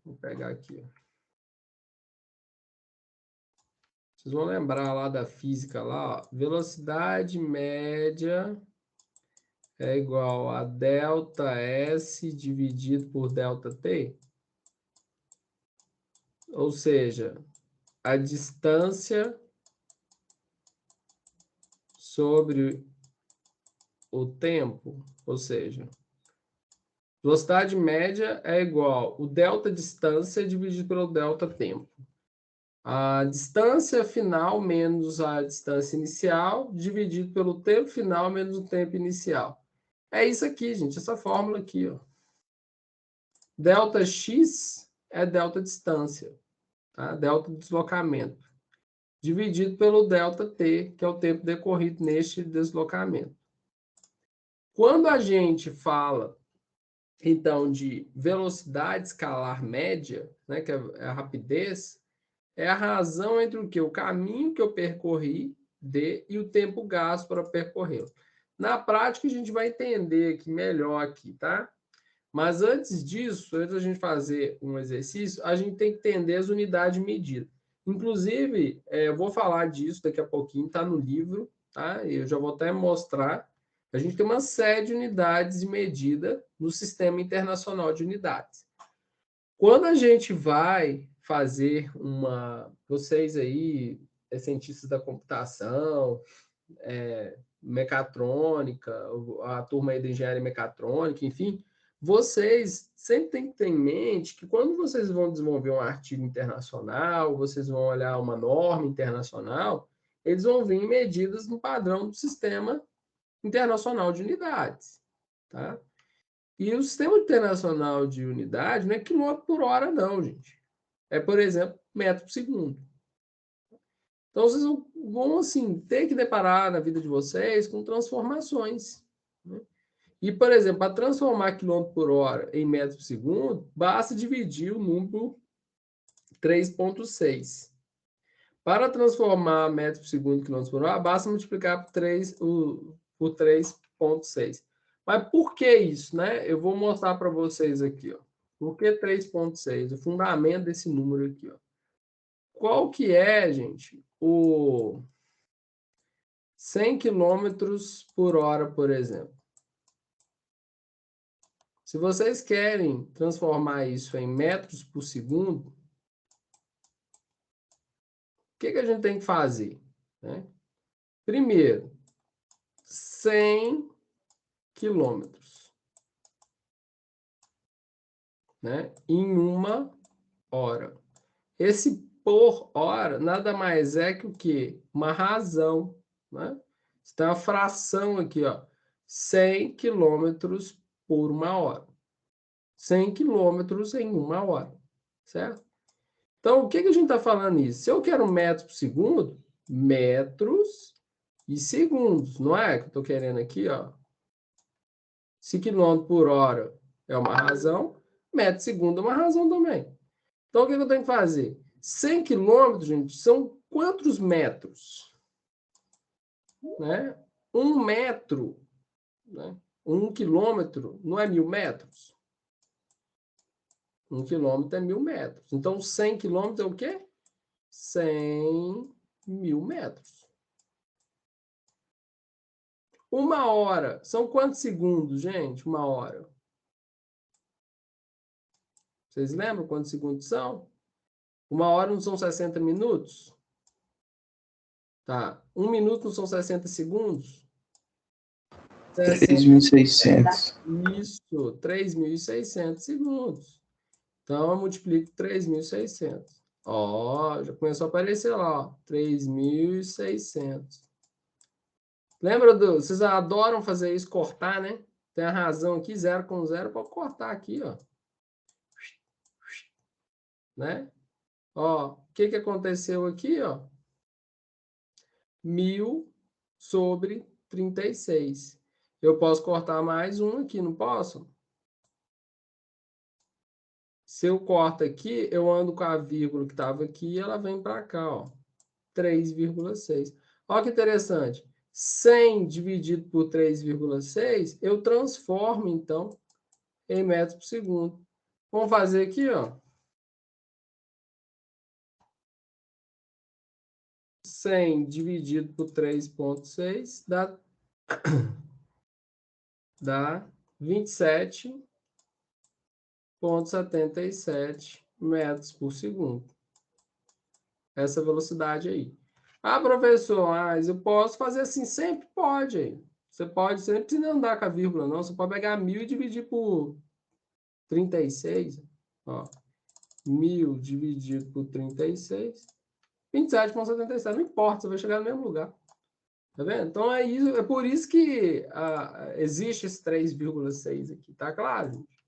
Vou pegar aqui. Vocês vão lembrar lá da física lá, ó. Velocidade média é igual a ΔS dividido por ΔT. Ou seja, a distância sobre o tempo. Ou seja, velocidade média é igual o delta distância dividido pelo delta tempo. A distância final menos a distância inicial dividido pelo tempo final menos o tempo inicial. É isso aqui, gente, essa fórmula aqui, ó. Delta X é delta distância, tá? Delta deslocamento, dividido pelo delta T, que é o tempo decorrido neste deslocamento. Quando a gente fala, então, de velocidade escalar média, né, que é a rapidez, é a razão entre o que? O caminho que eu percorri e o tempo gasto para percorrê-lo. Na prática, a gente vai entender aqui melhor aqui, tá? Mas antes disso, antes da gente fazer um exercício, a gente tem que entender as unidades de medida. Inclusive, eu vou falar disso daqui a pouquinho, está no livro, tá? Eu já vou até mostrar. A gente tem uma série de unidades de medida no Sistema Internacional de Unidades. Quando a gente vai fazer vocês aí, cientistas da computação, mecatrônica, a turma aí da engenharia mecatrônica, enfim, vocês sempre têm que ter em mente que quando vocês vão desenvolver um artigo internacional, vocês vão olhar uma norma internacional, eles vão vir medidas no padrão do Sistema Internacional de Unidades, tá? E o Sistema Internacional de Unidade não é quilômetro por hora, não, gente. É, por exemplo, metro por segundo. Então, vocês vão assim, ter que deparar na vida de vocês com transformações, né? E, por exemplo, para transformar quilômetro por hora em metro por segundo, basta dividir o número 3,6. Para transformar metro por segundo em quilômetros por hora, basta multiplicar por 3,6. Mas por que isso, né? Eu vou mostrar para vocês aqui, ó. Por que 3,6? O fundamento desse número aqui, ó. Qual que é, gente, o 100 quilômetros por hora, por exemplo? Se vocês querem transformar isso em metros por segundo, o que a gente tem que fazer, né? Primeiro, 100 quilômetros, né? Em uma hora. Esse por hora nada mais é que o quê? Uma razão, né? Tem uma fração aqui, ó. 100 quilômetros por uma hora. 100 quilômetros em uma hora, certo? Então, o que a gente está falando nisso? Se eu quero metros por segundo, metros e segundos, não é? Que eu estou querendo aqui, ó. Se quilômetro por hora é uma razão, metro por segundo é uma razão também. Então, o que eu tenho que fazer? 100 quilômetros, gente, são quantos metros? Né? 1 metro, né? 1 quilômetro não é 1.000 metros? 1 quilômetro é 1.000 metros. Então, 100 quilômetros é o quê? 100.000 metros. 1 hora. São quantos segundos, gente? 1 hora. Vocês lembram quantos segundos são? 1 hora não são 60 minutos? Tá. 1 minuto não são 60 segundos?
3.600.
Isso, 3.600 segundos. Então, eu multiplico 3.600. Ó, já começou a aparecer lá, ó, 3.600. Lembra do... Vocês adoram fazer isso, cortar, né? Tem a razão aqui, 0 com 0, pode cortar aqui, ó. Né? Ó, o que aconteceu aqui, ó? 1.000 sobre 36. Eu posso cortar mais um aqui, não posso? Se eu corto aqui, eu ando com a vírgula que estava aqui e ela vem para cá, ó. 3,6. Olha que interessante. 100 dividido por 3,6, eu transformo, então, em metros por segundo. Vamos fazer aqui, ó. 100 dividido por 3,6 dá 27,77 metros por segundo. Essa velocidade aí. Ah, professor, mas eu posso fazer assim? Sempre pode. Aí. Você pode, você nem precisa andar com a vírgula, não. Você pode pegar 1.000 e dividir por 36. Ó. 1.000 dividido por 36. 27,77. Não importa, você vai chegar no mesmo lugar. Tá vendo? Então é isso, é por isso que existe esse 3,6 aqui, tá claro, gente?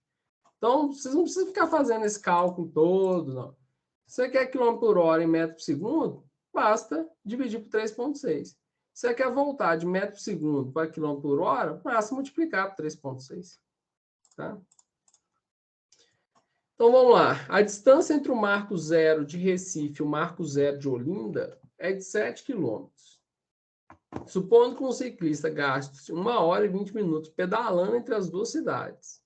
Então, vocês não precisam ficar fazendo esse cálculo todo, não. Se você quer quilômetro por hora em metro por segundo, basta dividir por 3,6. Se você quer voltar de metro por segundo para quilômetro por hora, basta multiplicar por 3,6. Tá? Então, vamos lá. A distância entre o marco zero de Recife e o marco zero de Olinda é de 7 quilômetros. Supondo que um ciclista gaste 1 hora e 20 minutos pedalando entre as duas cidades.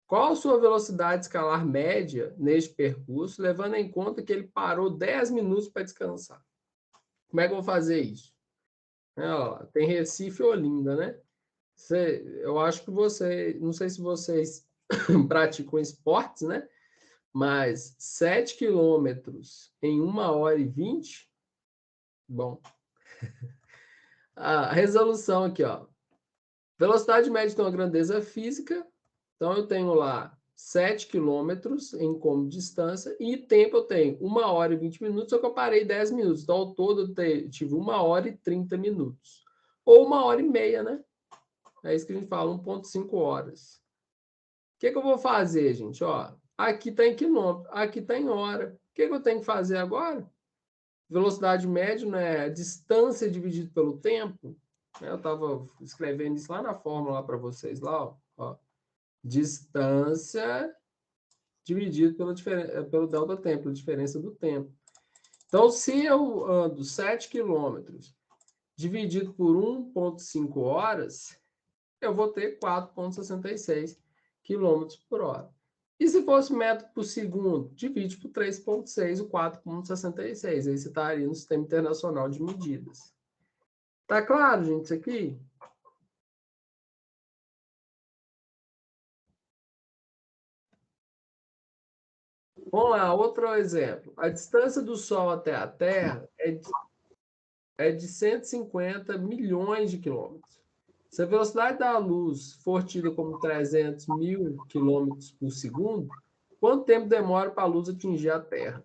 Qual a sua velocidade escalar média neste percurso, levando em conta que ele parou 10 minutos para descansar? Como é que eu vou fazer isso? Ó, tem Recife e Olinda, né? Eu acho que não sei se vocês praticam esportes, né? Mas 7 quilômetros em 1 hora e 20, bom. A resolução aqui, ó. Velocidade média tem uma grandeza física. Então, eu tenho lá 7 quilômetros em como distância e tempo eu tenho 1 hora e 20 minutos, só que eu parei 10 minutos. Então, ao todo, eu tive 1 hora e 30 minutos. Ou 1 hora e meia, né? É isso que a gente fala, 1,5 horas. que eu vou fazer, gente? Ó, aqui está em quilômetro, aqui está em hora. O que eu tenho que fazer agora? Velocidade média, né? Distância dividido pelo tempo. Eu estava escrevendo isso lá na fórmula para vocês, lá, ó. Distância dividido pelo delta tempo, a diferença do tempo. Então, se eu ando 7 quilômetros dividido por 1,5 horas, eu vou ter 4,66 quilômetros por hora. E se fosse metro por segundo, divide por 3,6, o 4,66. Aí você estaria no Sistema Internacional de Medidas. Tá claro, gente, isso aqui? Vamos lá, outro exemplo. A distância do Sol até a Terra é de 150 milhões de quilômetros. Se a velocidade da luz for tida como 300 mil quilômetros por segundo, quanto tempo demora para a luz atingir a Terra?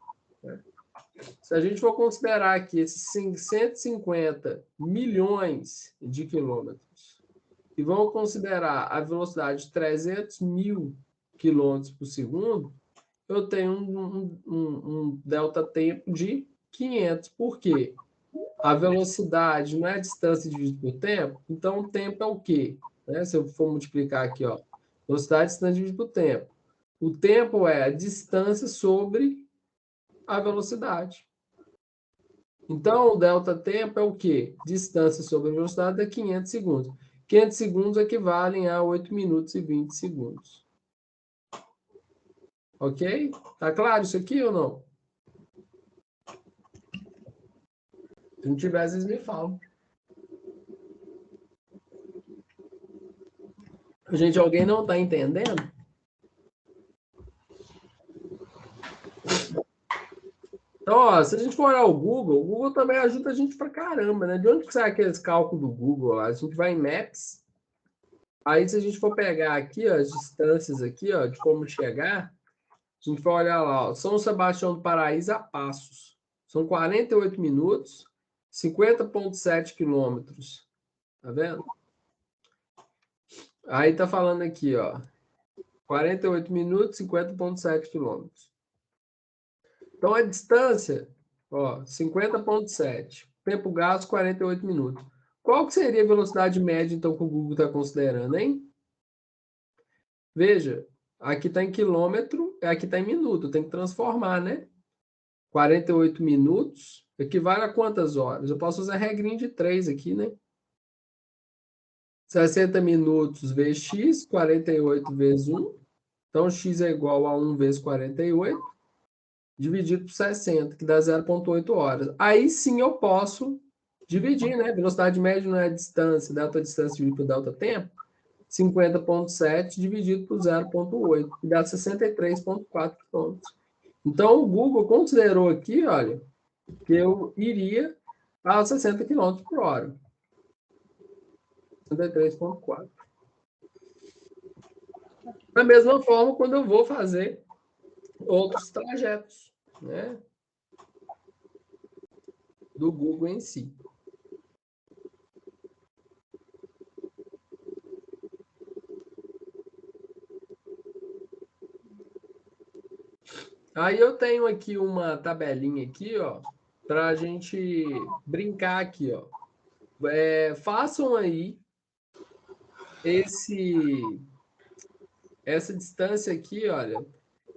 Se a gente for considerar aqui esses 150 milhões de quilômetros e vamos considerar a velocidade de 300 mil quilômetros por segundo, eu tenho um delta tempo de 500. Por quê? A velocidade não é a distância dividida por tempo, então o tempo é o quê? Né? Se eu for multiplicar aqui, ó, velocidade distância dividida por tempo. O tempo é a distância sobre a velocidade. Então, o delta tempo é o quê? Distância sobre a velocidade é 500 segundos. 500 segundos equivalem a 8 minutos e 20 segundos. Ok? Tá claro isso aqui ou não? Se não tiver, vocês me falam. Gente, alguém não está entendendo? Então, ó, se a gente for olhar o Google também ajuda a gente pra caramba, né? De onde que sai aqueles cálculos do Google lá? A gente vai em Maps, aí se a gente for pegar aqui, ó, as distâncias aqui, ó, de como chegar, a gente vai olhar lá, ó, São Sebastião do Paraíso a Passos. São 48 minutos, 50,7 quilômetros. Tá vendo? Aí tá falando aqui, ó, 48 minutos, 50,7 quilômetros. Então, a distância, ó, 50,7. Tempo gasto, 48 minutos. Qual que seria a velocidade média, então, que o Google está considerando, hein? Veja, aqui está em quilômetro, aqui está em minuto. Tem que transformar, né? 48 minutos equivale a quantas horas? Eu posso usar a regrinha de 3 aqui, né? 60 minutos vezes x, 48 vezes 1. Então, x é igual a 1 vezes 48. Dividido por 60, que dá 0,8 horas. Aí sim eu posso dividir, né? Velocidade média não é a distância, delta distância dividido por delta tempo. 50,7 dividido por 0,8, que dá 63,4 km. Então, o Google considerou aqui, olha, que eu iria a 60 km por hora. 63,4. Da mesma forma, quando eu vou fazer outros trajetos, né? Do Google em si. Aí eu tenho aqui uma tabelinha aqui, ó, para a gente brincar aqui, ó. Façam aí essa distância aqui, olha,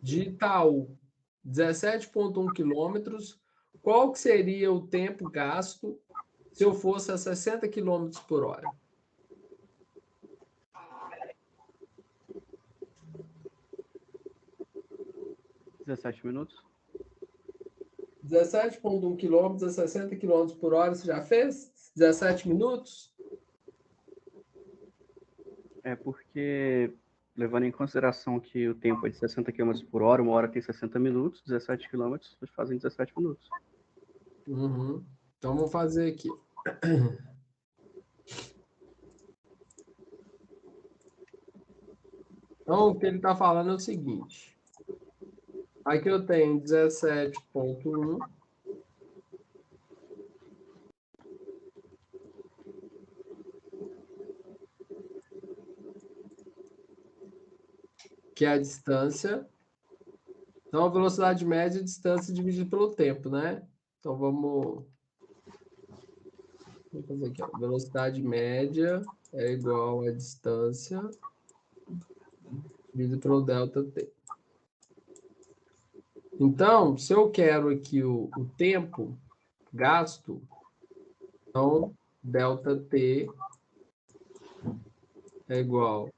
de Itaú, 17,1 quilômetros. Qual que seria o tempo gasto se eu fosse a 60 quilômetros por hora?
minutos.
17,1 quilômetros a 60 quilômetros por hora, você já fez? 17 minutos?
É porque, levando em consideração que o tempo é de 60 km por hora, uma hora tem 60 minutos, 17 km fazem 17 minutos.
Uhum. Então, vou fazer aqui. Então, o que ele está falando é o seguinte. Aqui eu tenho 17,1. Ok? que é a distância. Então, a velocidade média é a distância dividida pelo tempo, né? Então, vamos fazer aqui, ó. Velocidade média é igual a distância dividido pelo ΔT. Então, se eu quero aqui o tempo gasto, então, ΔT é igual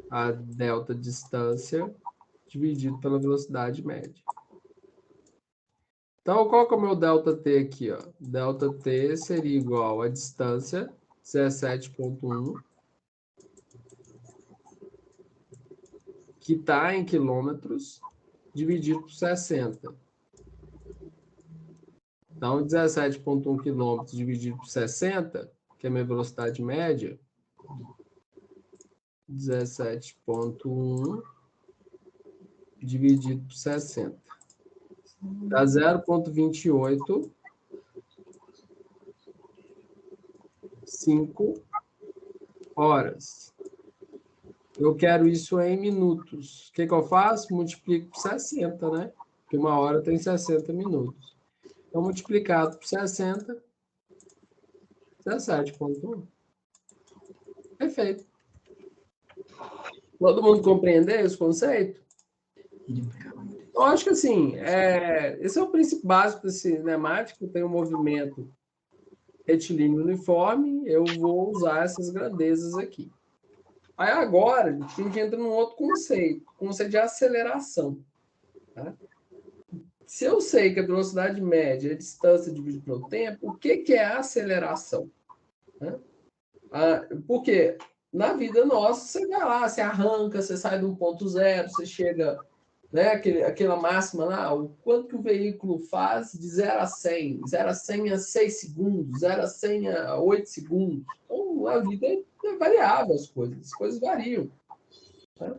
a delta distância dividido pela velocidade média. Então, qual que é o meu ΔT aqui? Ó? ΔT seria igual a distância, 17,1, que está em quilômetros, dividido por 60. Então, 17,1 quilômetros dividido por 60, que é a minha velocidade média, 17,1 dividido por 60. Dá 0,28, 5 horas. Eu quero isso em minutos. O que eu faço? Multiplico por 60, né? Porque uma hora tem 60 minutos. Então, multiplicado por 60, 17,1. Perfeito. Todo mundo compreendeu esse conceito? Eu acho que assim, esse é o princípio básico da cinemática. Tem um movimento retilíneo uniforme, eu vou usar essas grandezas aqui. Aí agora, a gente entra num outro conceito, conceito de aceleração. Tá? Se eu sei que a velocidade média é a distância dividida pelo tempo, o que é a aceleração? Né? Porque na vida nossa, você vai lá, você arranca, você sai do 1.0, você chega, né, aquela máxima lá, o quanto que o veículo faz de 0 a 100, 0 a 100 a 6 segundos, 0 a 100 a 8 segundos. Então, a vida é variável, as coisas variam. Tá?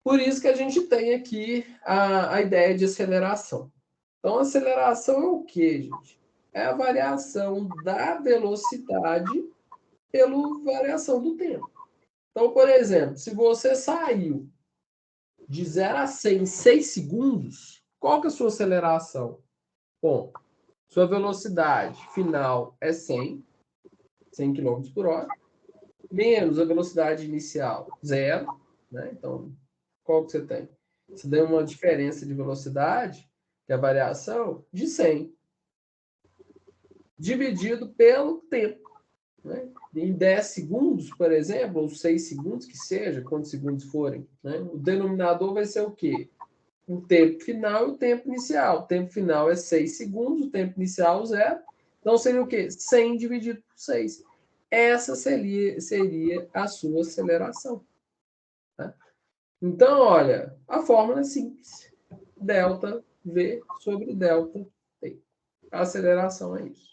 Por isso que a gente tem aqui a ideia de aceleração. Então, a aceleração é o quê, gente? É a variação da velocidade pela variação do tempo. Então, por exemplo, se você saiu de 0 a 100 em 6 segundos, qual que é a sua aceleração? Bom, sua velocidade final é 100 km por hora, menos a velocidade inicial, 0, né? Então, qual que você tem? Você tem uma diferença de velocidade, que é a variação, de 100, dividido pelo tempo. Né? Em 10 segundos, por exemplo, ou 6 segundos, que seja, quantos segundos forem, né? O denominador vai ser o quê? O tempo final e o tempo inicial. O tempo final é 6 segundos, o tempo inicial 0. Então, seria o quê? 100 dividido por 6. Essa seria a sua aceleração. Tá? Então, olha, a fórmula é simples. Delta V sobre delta T. A aceleração é isso.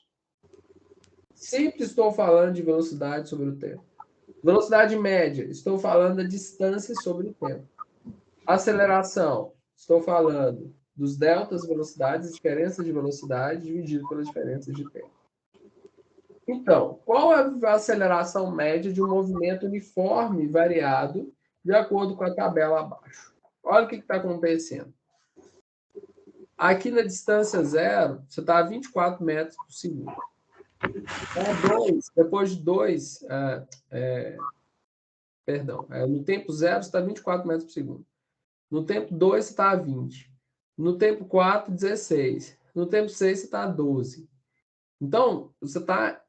Sempre estou falando de velocidade sobre o tempo. Velocidade média, estou falando da distância sobre o tempo. Aceleração, estou falando dos deltas velocidades, diferenças de velocidade dividido pelas diferenças de tempo. Então, qual é a aceleração média de um movimento uniforme e variado de acordo com a tabela abaixo? Olha o que está acontecendo. Aqui na distância zero, você está a 24 metros por segundo. Depois de 2, no tempo 0 você está a 24 metros por segundo. No tempo 2 você está a 20. No tempo 4, 16. No tempo 6 você está a 12. Então, você está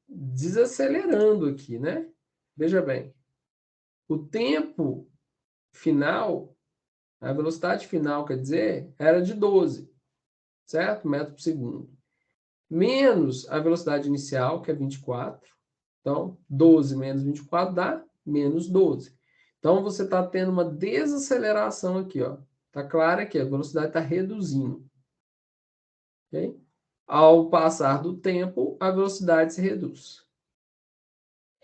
desacelerando aqui, né? Veja bem. O tempo final, a velocidade final, quer dizer, era de 12, certo? Metro por segundo. Menos a velocidade inicial, que é 24. Então, 12 menos 24 dá menos 12. Então, você está tendo uma desaceleração aqui, ó. Está claro que a velocidade está reduzindo. Okay? Ao passar do tempo, a velocidade se reduz.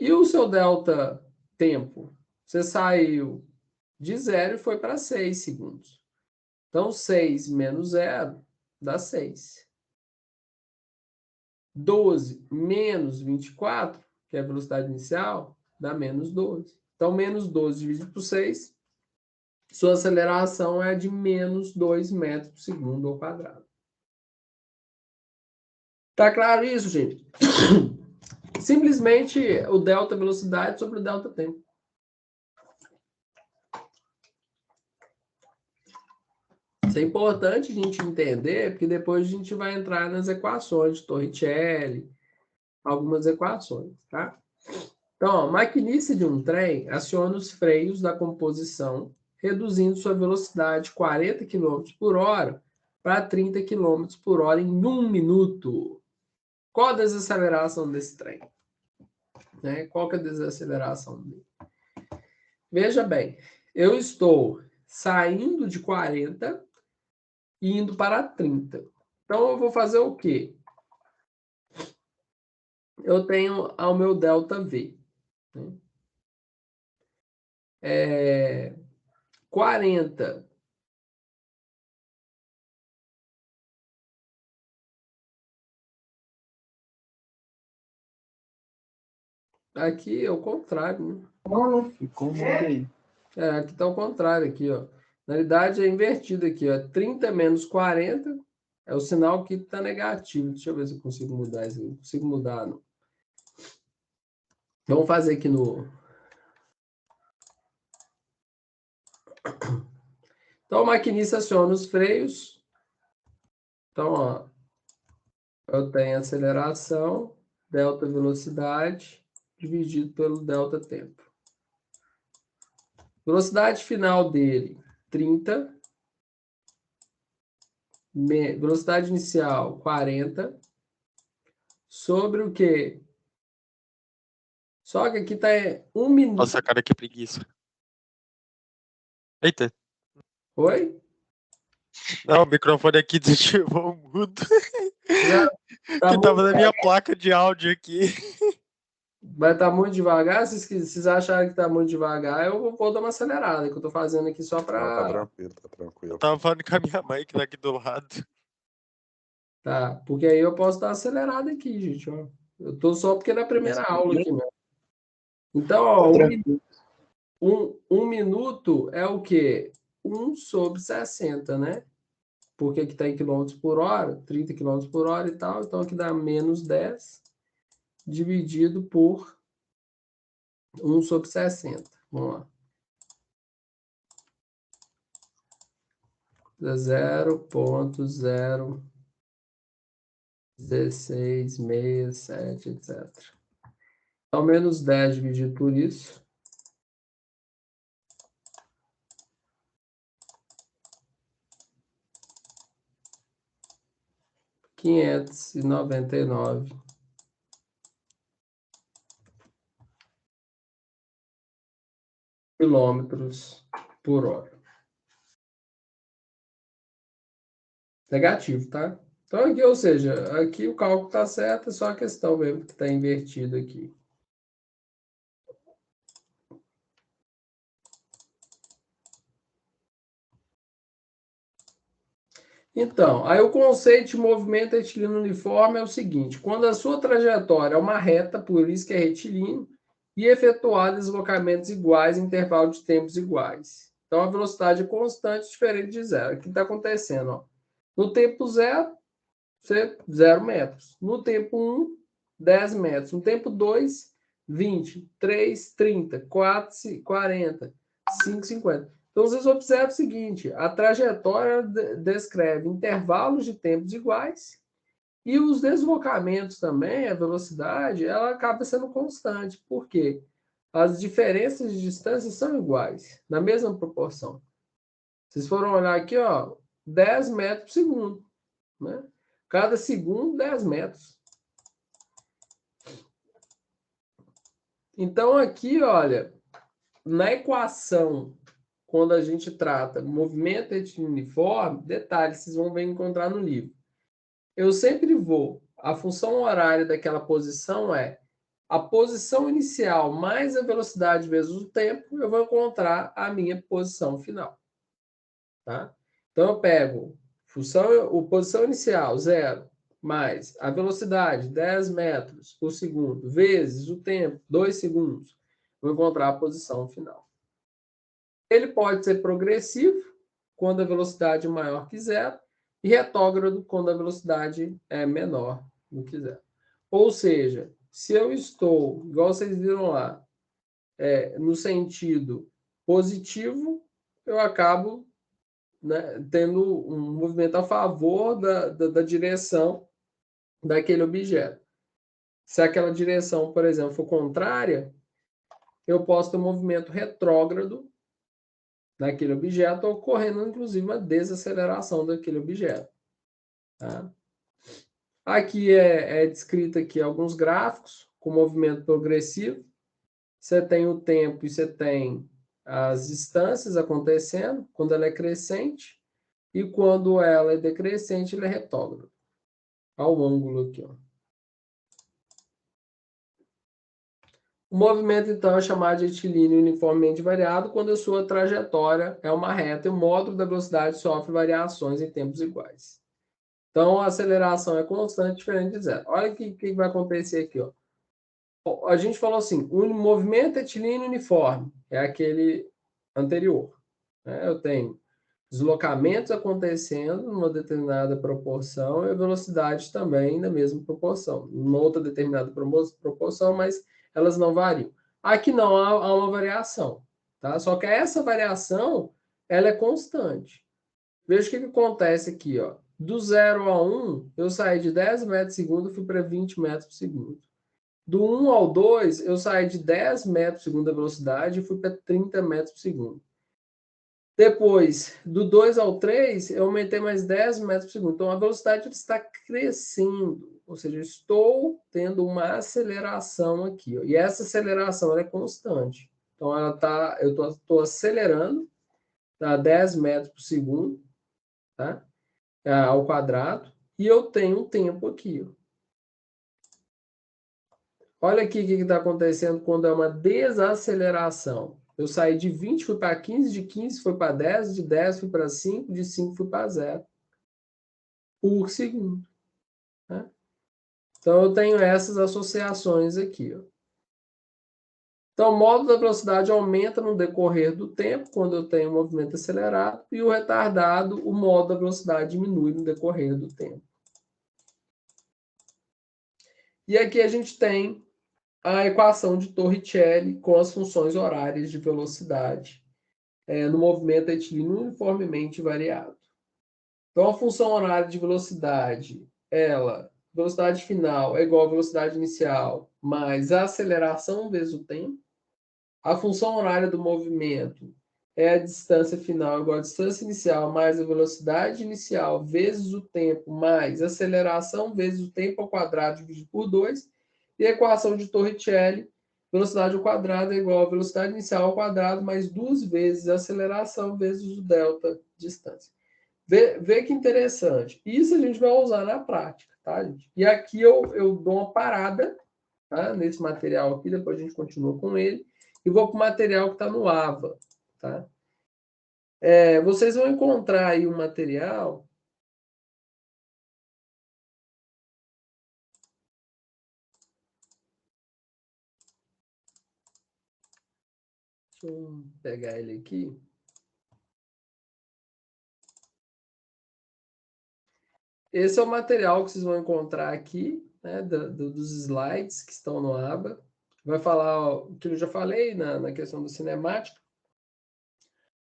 E o seu delta tempo? Você saiu de 0 e foi para 6 segundos. Então, 6 menos 0 dá 6. 12 menos 24, que é a velocidade inicial, dá menos 12. Então, menos 12 dividido por 6 sua aceleração é de menos 2 metros por segundo ao quadrado. Tá claro isso, gente? Simplesmente o delta velocidade sobre o delta tempo. Isso é importante a gente entender, porque depois a gente vai entrar nas equações de Torricelli, algumas equações, tá? Então, a maquinista de um trem aciona os freios da composição, reduzindo sua velocidade de 40 km por hora para 30 km por hora em 1 minuto. Qual a desaceleração desse trem? Né? Qual que é a desaceleração dele? Veja bem, eu estou saindo de 40 e indo para 30. Então, eu vou fazer o quê? Eu tenho o meu ΔV. Né? 40. Aqui é o contrário, né?
Não, ficou mudo aí.
Aqui está o contrário, aqui, ó. Na realidade, é invertido aqui, ó. 30 menos 40 é o sinal que está negativo. Deixa eu ver se eu consigo mudar isso. Não consigo mudar, não. Vamos fazer aqui no... Então, o maquinista aciona os freios. Então, ó, eu tenho aceleração, delta velocidade, dividido pelo delta tempo. Velocidade final dele, 30. Velocidade inicial, 40. Sobre o quê? Só que aqui tá 1 minuto.
Nossa, cara, que preguiça. Eita.
Oi?
Não, o microfone aqui desativou o mudo.
Tá
Que tava na minha placa de áudio aqui.
Vai estar muito devagar? Se vocês acharem que tá muito devagar, eu vou dar uma acelerada, que eu tô fazendo aqui só para...
Não, tá tranquilo, tá tranquilo.
Eu tava falando com a minha mãe, que tá aqui do lado.
Tá, porque aí eu posso dar acelerada aqui, gente, ó. Eu tô só porque é na primeira aula aqui mesmo. Então, ó, um minuto é o quê? 1 sobre 60, né? Porque aqui tá em quilômetros por hora, 30 km por hora e tal, então aqui dá menos 10 dividido por 1 sobre 60. Vamos lá. 0,01667, etc. Então, menos 10 dividido por isso. ...599 quilômetros por hora. Negativo, tá? Então, aqui, ou seja, aqui o cálculo está certo, é só a questão mesmo que está invertido aqui. Então, aí o conceito de movimento retilíneo uniforme é o seguinte: quando a sua trajetória é uma reta, por isso que é retilíneo, e efetuar deslocamentos iguais em intervalo de tempos iguais. Então, a velocidade é constante, diferente de zero. O que está acontecendo? Ó? No tempo 0, 0 metros. No tempo 1, 10 metros. No tempo 2, 20. 3, 30. 4, 40. 5, 50. Então, vocês observam o seguinte, a trajetória descreve intervalos de tempos iguais e os deslocamentos também, a velocidade, ela acaba sendo constante. Por quê? As diferenças de distância são iguais, na mesma proporção. Vocês foram olhar aqui, ó, 10 metros por segundo, né? Cada segundo, 10 metros. Então, aqui, olha, na equação, quando a gente trata movimento retilíneo uniforme, detalhe, vocês vão encontrar no livro. Eu sempre vou, a função horária daquela posição é a posição inicial mais a velocidade vezes o tempo, eu vou encontrar a minha posição final. Tá? Então, eu pego posição inicial, 0, mais a velocidade, 10 metros por segundo, vezes o tempo, 2 segundos, vou encontrar a posição final. Ele pode ser progressivo, quando a velocidade é maior que zero, e retrógrado, quando a velocidade é menor do que zero. Ou seja, se eu estou, igual vocês viram lá, no sentido positivo, eu acabo, né, tendo um movimento a favor da direção daquele objeto. Se aquela direção, por exemplo, for contrária, eu posso ter um movimento retrógrado naquele objeto, ocorrendo, inclusive, uma desaceleração daquele objeto. Tá? Aqui é descrito aqui alguns gráficos com movimento progressivo. Você tem o tempo e você tem as distâncias acontecendo, quando ela é crescente, e quando ela é decrescente, ela é retrógrado. Olha o ângulo aqui, ó. O movimento, então, é chamado de retilíneo uniformemente variado quando a sua trajetória é uma reta e o módulo da velocidade sofre variações em tempos iguais. Então, a aceleração é constante, diferente de zero. Olha o que vai acontecer aqui, ó. A gente falou assim, o movimento retilíneo uniforme é aquele anterior. Né? Eu tenho deslocamentos acontecendo numa determinada proporção e a velocidade também na mesma proporção, numa outra determinada proporção, mas elas não variam. Aqui não há uma variação, tá? Só que essa variação, ela é constante. Veja o que acontece aqui, ó. Do 0 a 1, eu saí de 10 metros por segundo e fui para 20 metros por segundo. Do 1 ao 2, eu saí de 10 metros por segundo da velocidade e fui para 30 metros por segundo. Depois, do 2 ao 3, eu aumentei mais 10 metros por segundo. Então, a velocidade está crescendo. Ou seja, eu estou tendo uma aceleração aqui. Ó. E essa aceleração ela é constante. Então, eu estou acelerando a 10 metros por segundo, tá? Ao quadrado. E eu tenho um tempo aqui. Ó. Olha aqui o que está acontecendo quando é uma desaceleração. Eu saí de 20, fui para 15, de 15 fui para 10, de 10 fui para 5, de 5 fui para 0 por segundo. Né? Então, eu tenho essas associações aqui. Ó. Então, o módulo da velocidade aumenta no decorrer do tempo, quando eu tenho um movimento acelerado, e o retardado, o módulo da velocidade diminui no decorrer do tempo. E aqui a gente tem a equação de Torricelli com as funções horárias de velocidade no movimento retilíneo uniformemente variado. Então, a função horária de velocidade, velocidade final é igual a velocidade inicial mais a aceleração vezes o tempo. A função horária do movimento é a distância final igual a distância inicial mais a velocidade inicial vezes o tempo mais a aceleração vezes o tempo ao quadrado dividido por 2. E a equação de Torricelli, velocidade ao quadrado é igual a velocidade inicial ao quadrado mais 2 vezes a aceleração vezes o delta distância. Vê que interessante. Isso a gente vai usar na prática, tá, gente? E aqui eu dou uma parada, tá, nesse material aqui, depois a gente continua com ele, e vou para o material que está no AVA, tá? Vocês vão encontrar aí um material. Deixa eu pegar ele aqui. Esse é o material que vocês vão encontrar aqui, né, dos slides que estão no aba. Vai falar o que eu já falei na questão da cinemática.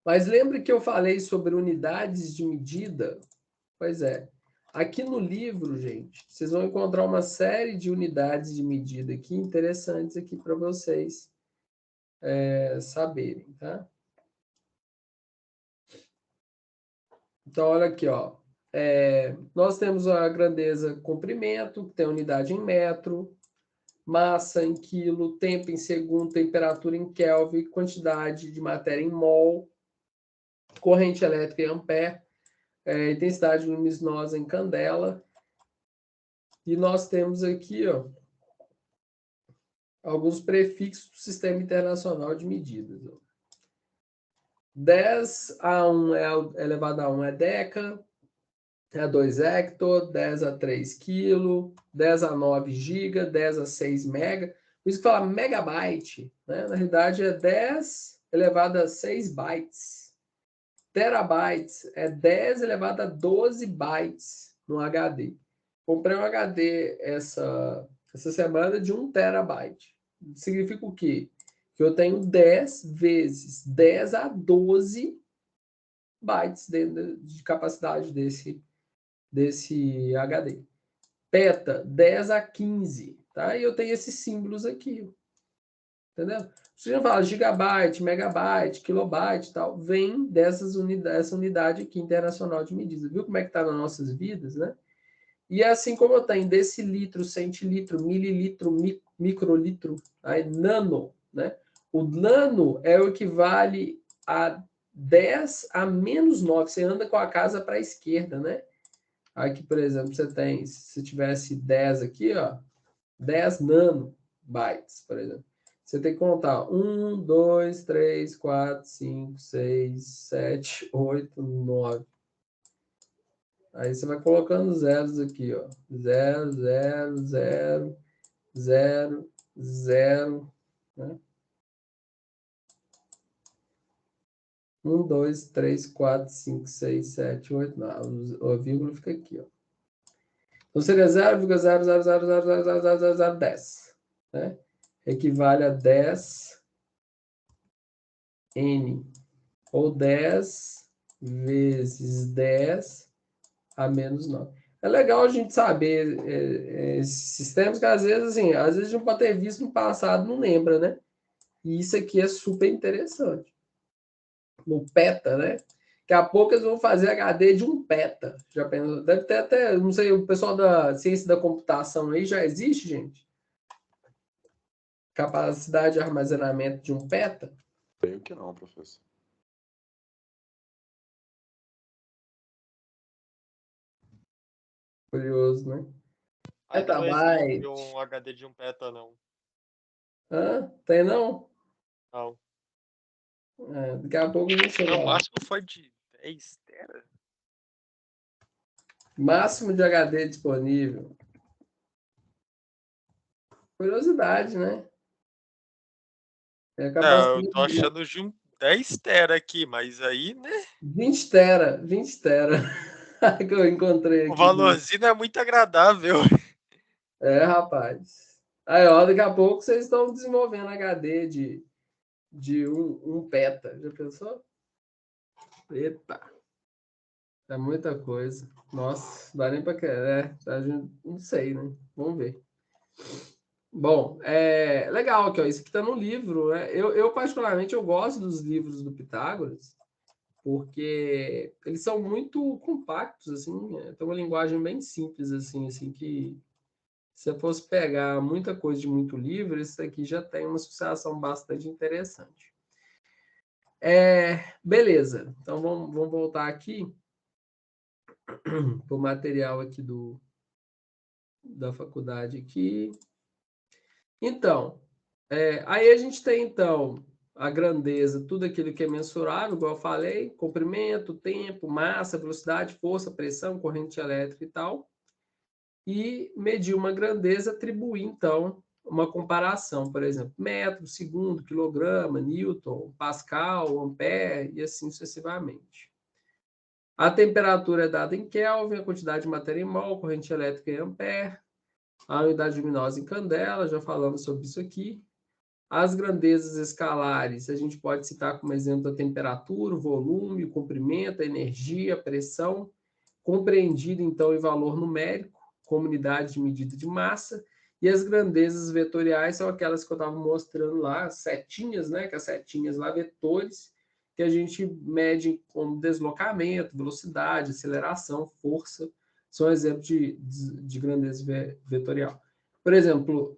Mas lembre que eu falei sobre unidades de medida? Pois é. Aqui no livro, gente, vocês vão encontrar uma série de unidades de medida aqui interessantes aqui para vocês saberem, tá? Então, olha aqui, ó. Nós temos a grandeza comprimento, que tem unidade em metro, massa em quilo, tempo em segundo, temperatura em Kelvin, quantidade de matéria em mol, corrente elétrica em ampere, intensidade luminosa em candela. E nós temos aqui, ó, alguns prefixos do Sistema Internacional de Medidas. 10 a 1 elevado a 1 é deca, a 2 hecto, 10 a 3 quilo, 10 a 9 giga, 10 a 6 mega. Por isso que fala megabyte, né? Na realidade é 10 elevado a 6 bytes. Terabytes é 10 elevado a 12 bytes no HD. Comprei um HD essa semana de 1 terabyte. Significa o quê? Que eu tenho 10 vezes 10 a 12 bytes de capacidade desse HD. Peta, 10 a 15. Tá? E eu tenho esses símbolos aqui. Entendeu? Você já fala gigabyte, megabyte, kilobyte e tal. Vem dessa unidade aqui internacional de medida. Viu como é que está nas nossas vidas, né? E assim como eu tenho decilitro, centilitro, mililitro, microlitro, aí nano, né? O nano é o equivale a 10 a menos 9. Você anda com a casa para a esquerda, né? Aqui, por exemplo, você tem, se tivesse 10 aqui, ó, 10 nanobytes, por exemplo. Você tem que contar 1, 2, 3, 4, 5, 6, 7, 8, 9. Aí você vai colocando zeros aqui, ó. 0, 0, 0, 0, 0, né? 1, 2, 3, 4, 5, 6, 7, 8, 9. A vírgula fica aqui, ó. Então seria 0,000000010, né? Equivale a 10 N, ou 10 vezes 10 a menos 9. É legal a gente saber esses sistemas que às vezes a gente pode ter visto no passado, não lembra, né? E isso aqui é super interessante. O PETA, né? Daqui a pouco eles vão fazer HD de 1 PETA. Já pensou? Deve ter até, não sei, o pessoal da ciência da computação aí já existe, gente? Capacidade de armazenamento de 1 PETA?
Creio que não, professor.
Curioso, né?
Ainda não existe
Petabyte.
um HD de 1 peta, não.
Hã? Tem não?
Não.
Daqui a pouco a gente chega
O
lá.
máximo foi de 10 tera.
Máximo de HD disponível. Curiosidade, né? É a
Eu tô
capacidade
achando de um 10 tera aqui, mas aí, né?
20 tera. 20 tera. Que eu encontrei
O
aqui.
valorzinho é muito agradável.
Rapaz. Aí, ó, daqui a pouco vocês estão desenvolvendo HD de 1 peta. Já pensou? Eita. É muita coisa. Nossa, dá nem pra querer. Não sei, né? Vamos ver. Bom, legal aqui, ó. Isso aqui está no livro, né? Eu, particularmente, eu gosto dos livros do Pitágoras, porque eles são muito compactos, assim, tem uma linguagem bem simples, assim, que se eu fosse pegar muita coisa de muito livro, isso aqui já tem uma associação bastante interessante. Beleza, então vamos voltar aqui para o material aqui da faculdade aqui. Então, aí a gente tem, então, a grandeza, tudo aquilo que é mensurável, igual eu falei, comprimento, tempo, massa, velocidade, força, pressão, corrente elétrica e tal. E medir uma grandeza, atribuir, então, uma comparação, por exemplo, metro, segundo, quilograma, newton, pascal, ampere, e assim sucessivamente. A temperatura é dada em Kelvin, a quantidade de matéria em mol, corrente elétrica em ampere, a unidade luminosa em candela, já falamos sobre isso aqui. As grandezas escalares, a gente pode citar como exemplo a temperatura, o volume, o comprimento, a energia, a pressão, compreendido então em valor numérico, como unidade de medida de massa, e as grandezas vetoriais são aquelas que eu estava mostrando lá, as setinhas, né? Que as setinhas lá, vetores, que a gente mede como deslocamento, velocidade, aceleração, força, são exemplos de grandeza vetorial. Por exemplo,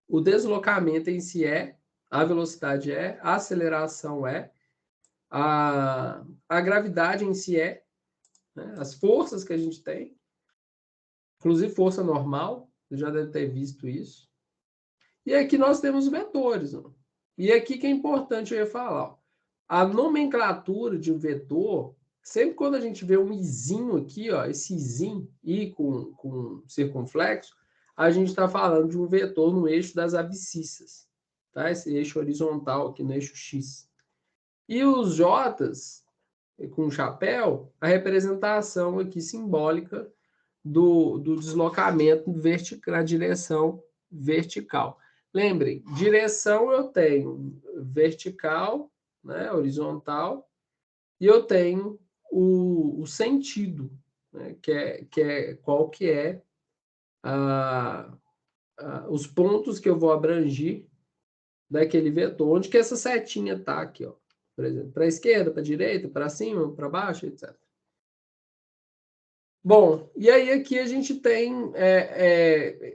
o deslocamento em si a velocidade a aceleração a gravidade em si né? As forças que a gente tem, inclusive força normal, você já deve ter visto isso. E aqui nós temos vetores. Ó. E aqui que é importante eu ia falar. Ó. A nomenclatura de um vetor, sempre quando a gente vê um izinho aqui, ó, esse izinho, i com circunflexo, a gente está falando de um vetor no eixo das abscissas. tá? Esse eixo horizontal aqui no eixo X. E os J's, com chapéu, a representação aqui simbólica do deslocamento na direção vertical. Lembrem, direção eu tenho vertical, né, horizontal, e eu tenho o sentido, né, qual que é os pontos que eu vou abrangir daquele vetor, onde que essa setinha está aqui, ó, por exemplo, para a esquerda, para a direita, para cima, para baixo, etc. Bom, e aí aqui a gente tem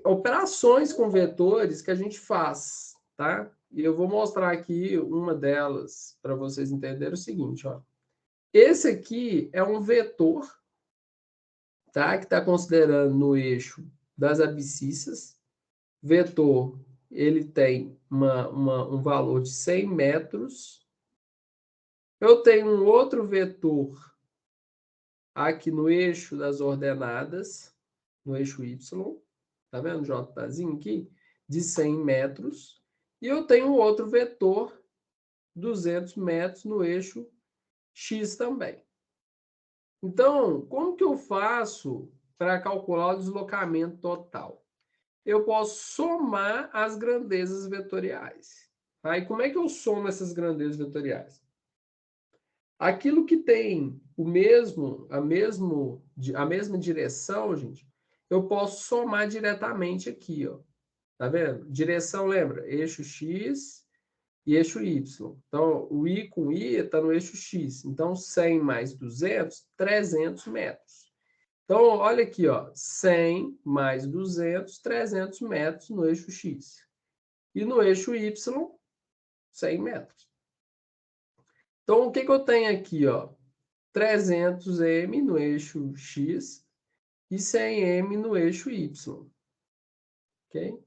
operações com vetores que a gente faz, tá? E eu vou mostrar aqui uma delas para vocês entenderem o seguinte, ó. Esse aqui é um vetor, tá? Que está considerando no eixo das abscissas. Vetor, ele tem um valor de 100 metros. Eu tenho um outro vetor aqui no eixo das ordenadas, no eixo Y, tá vendo? Jzinho aqui, de 100 metros. E eu tenho outro vetor, 200 metros, no eixo X também. Então, como que eu faço para calcular o deslocamento total? Eu posso somar as grandezas vetoriais. Aí, como é que eu somo essas grandezas vetoriais? Aquilo que tem a mesma direção, gente, eu posso somar diretamente aqui, ó. Tá vendo? Direção, lembra? Eixo X e eixo Y. Então, o I com I está no eixo X. Então, 100 mais 200, 300 metros. Então, olha aqui, ó, 100 mais 200, 300 metros no eixo X. E no eixo Y, 100 metros. Então, o que eu tenho aqui, ó? 300m no eixo X e 100m no eixo Y. Ok?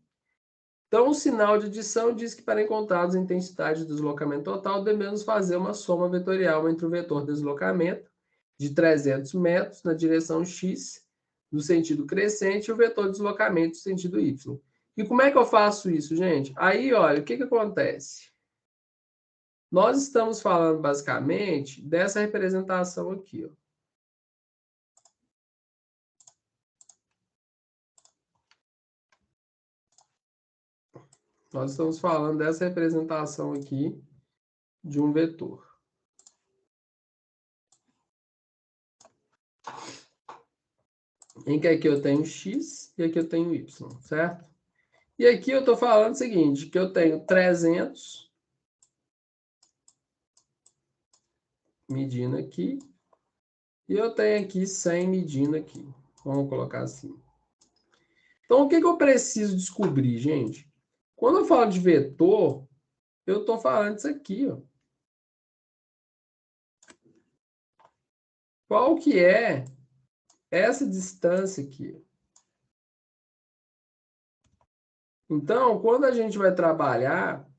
Então, o sinal de adição diz que para encontrarmos a intensidade do deslocamento total, devemos fazer uma soma vetorial entre o vetor deslocamento de 300 metros na direção X, no sentido crescente, e o vetor deslocamento no sentido Y. E como é que eu faço isso, gente? Aí, olha, o que acontece? Nós estamos falando, basicamente, dessa representação aqui, ó. Nós estamos falando dessa representação aqui de um vetor. Em que aqui eu tenho x e aqui eu tenho y, certo? E aqui eu estou falando o seguinte, que eu tenho 300 medindo aqui e eu tenho aqui 100 medindo aqui. Vamos colocar assim. Então, o que eu preciso descobrir, gente? Quando eu falo de vetor, eu estou falando disso aqui, ó. Qual que é essa distância aqui? Então, quando a gente vai trabalhar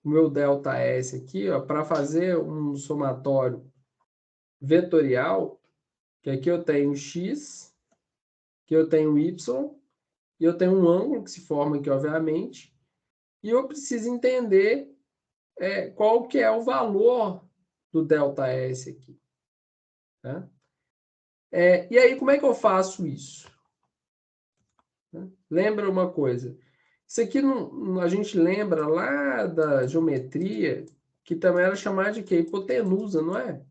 o meu ΔS aqui, para fazer um somatório vetorial, que aqui eu tenho x, que eu tenho y, e eu tenho um ângulo que se forma aqui, obviamente, e eu preciso entender qual que é o valor do ΔS aqui. Tá? E aí, como é que eu faço isso? Lembra uma coisa? Isso aqui a gente lembra lá da geometria, que também era chamada de quê? Hipotenusa, não é?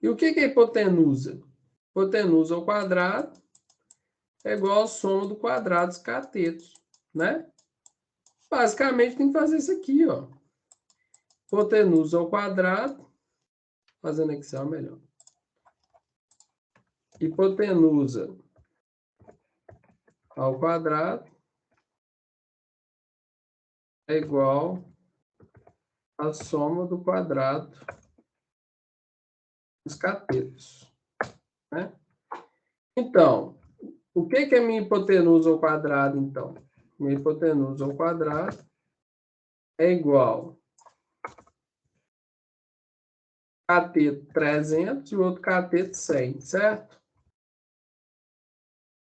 E o que é hipotenusa? Hipotenusa ao quadrado é igual a soma do quadrado dos catetos, né? Basicamente tem que fazer isso aqui, ó. Hipotenusa ao quadrado, fazendo Excel melhor. Hipotenusa ao quadrado é igual a soma do quadrado dos catetos, né? Então, o que é minha hipotenusa ao quadrado, então? Minha hipotenusa ao quadrado é igual cateto 300 e o outro cateto 100, certo?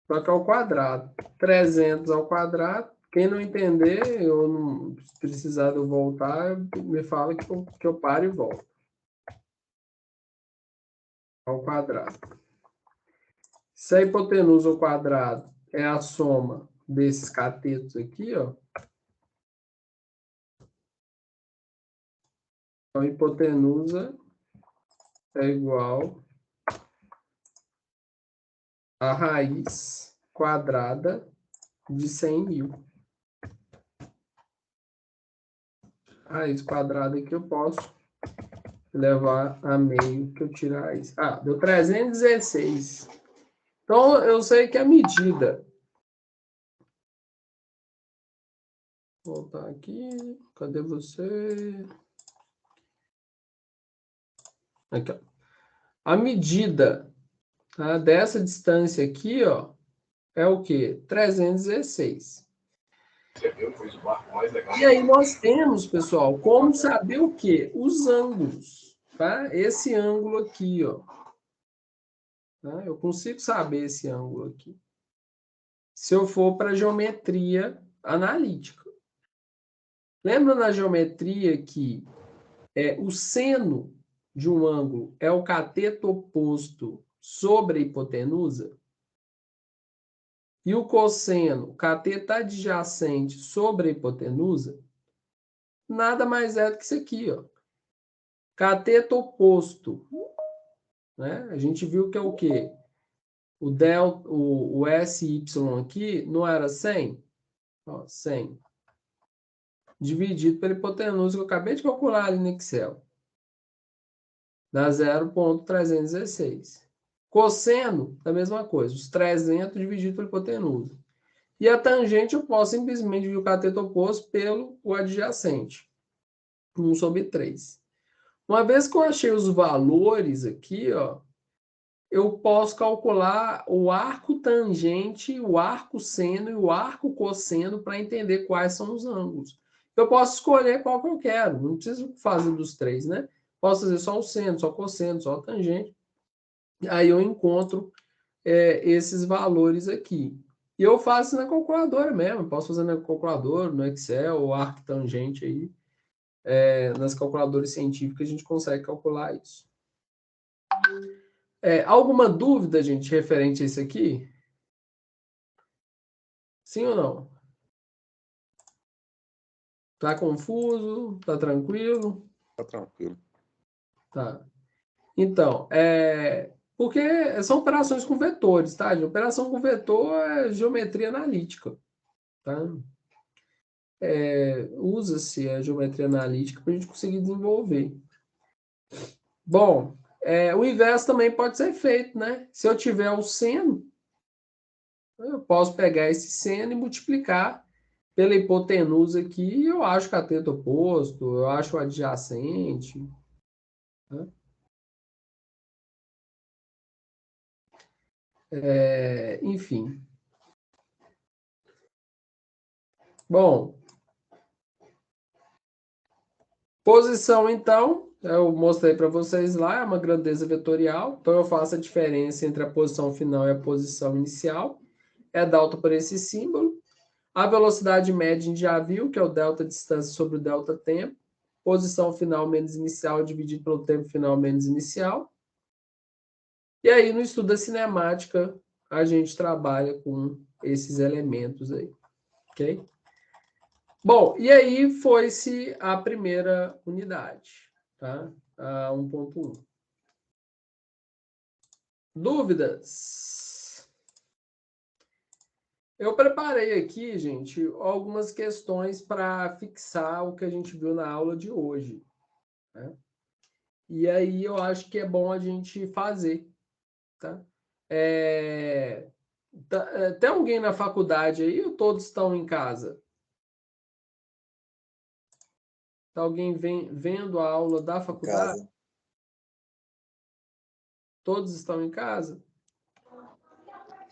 só que ao quadrado. 300 ao quadrado. Quem não entender, ou não precisar de eu voltar, me fala que eu paro e volto. Ao quadrado. Se a hipotenusa ao quadrado é a soma desses catetos aqui, ó. Então, a hipotenusa é igual a raiz quadrada de 100.000. A raiz quadrada aqui eu posso levar a meio que eu tirar a raiz. Ah, deu 316. Então, eu sei que a medida... Vou voltar aqui. Cadê você? Aqui, ó. A medida, tá, dessa distância aqui, ó, é o quê? 316. E aí nós temos, pessoal, como saber o quê? Os ângulos, tá? Esse ângulo aqui, ó. Tá? Eu consigo saber esse ângulo aqui. Se eu for para a geometria analítica. Lembra na geometria que o seno de um ângulo é o cateto oposto sobre a hipotenusa? E o cosseno, o cateto adjacente sobre a hipotenusa, nada mais é do que isso aqui, ó. Cateto oposto. Né? A gente viu que é o quê? O SY aqui não era 100? Ó, 100. Dividido pela hipotenusa que eu acabei de calcular ali no Excel. Dá 0,316. Cosseno, a mesma coisa. Os 300 dividido pela hipotenusa. E a tangente eu posso simplesmente dividir o cateto oposto pelo adjacente. 1/3. Uma vez que eu achei os valores aqui, ó, eu posso calcular o arco tangente, o arco seno e o arco cosseno para entender quais são os ângulos. Eu posso escolher qual que eu quero, não preciso fazer dos três, né? Posso fazer só o seno, só o cosseno, só o tangente. Aí eu encontro esses valores aqui. E eu faço na calculadora mesmo, posso fazer na calculadora, no Excel, o arco tangente aí. Nas calculadoras científicas a gente consegue calcular isso. Alguma dúvida, gente, referente a isso aqui? Sim ou não? Tá confuso? Tá tranquilo?
Tá tranquilo.
Tá. Então, porque são operações com vetores, tá? Operação com vetor é geometria analítica, tá? Usa-se a geometria analítica para a gente conseguir desenvolver. Bom, o inverso também pode ser feito, né? Se eu tiver o seno, eu posso pegar esse seno e multiplicar pela hipotenusa aqui, e eu acho o cateto oposto, eu acho o adjacente. Né? Enfim. Bom, posição, então, eu mostrei para vocês lá, é uma grandeza vetorial, então eu faço a diferença entre a posição final e a posição inicial, é delta por esse símbolo. A velocidade média a gente já viu, que é o delta distância sobre o delta tempo. Posição final menos inicial dividido pelo tempo final menos inicial. E aí, no estudo da cinemática, a gente trabalha com esses elementos aí. Ok? Bom, e aí foi-se a primeira unidade, tá? A 1.1. Dúvidas? Eu preparei aqui, gente, algumas questões para fixar o que a gente viu na aula de hoje. Né? E aí eu acho que é bom a gente fazer. Tá? Tem alguém na faculdade aí ou todos estão em casa? Tá alguém vendo a aula da faculdade?
Casa.
Todos estão em casa?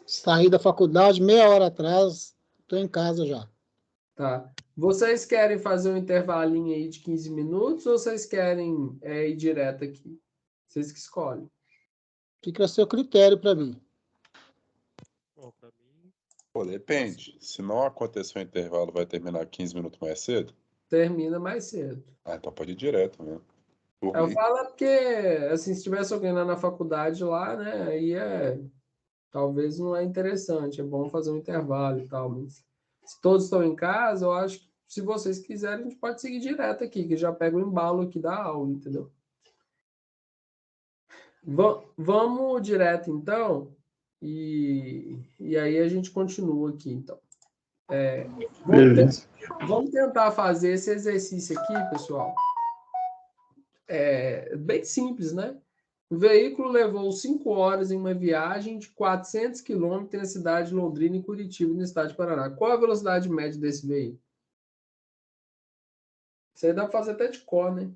Saí da faculdade meia hora atrás, estou em casa já.
Tá. Vocês querem fazer um intervalinho aí de 15 minutos ou vocês querem ir direto aqui? Vocês que escolhem.
Fica a seu critério para mim.
Bom, pra mim
Pô, depende. Se não acontecer o intervalo, vai terminar 15 minutos mais cedo?
Termina mais cedo.
Ah, então pode ir direto mesmo. Por
Eu
mim.
falo porque, assim, se tivesse alguém lá na faculdade lá, né, aí talvez não é interessante, é bom fazer um intervalo e tal, mas se todos estão em casa, eu acho que se vocês quiserem, a gente pode seguir direto aqui, que já pega o embalo aqui da aula, entendeu? Vamos direto, então, e aí a gente continua aqui, então.
Beleza.
Vamos tentar fazer esse exercício aqui, pessoal. Bem simples, né? O veículo levou 5 horas em uma viagem de 400 quilômetros entre a cidade de Londrina e Curitiba, no estado de Paraná. Qual a velocidade média desse veículo? Isso aí dá para fazer até de cor, né?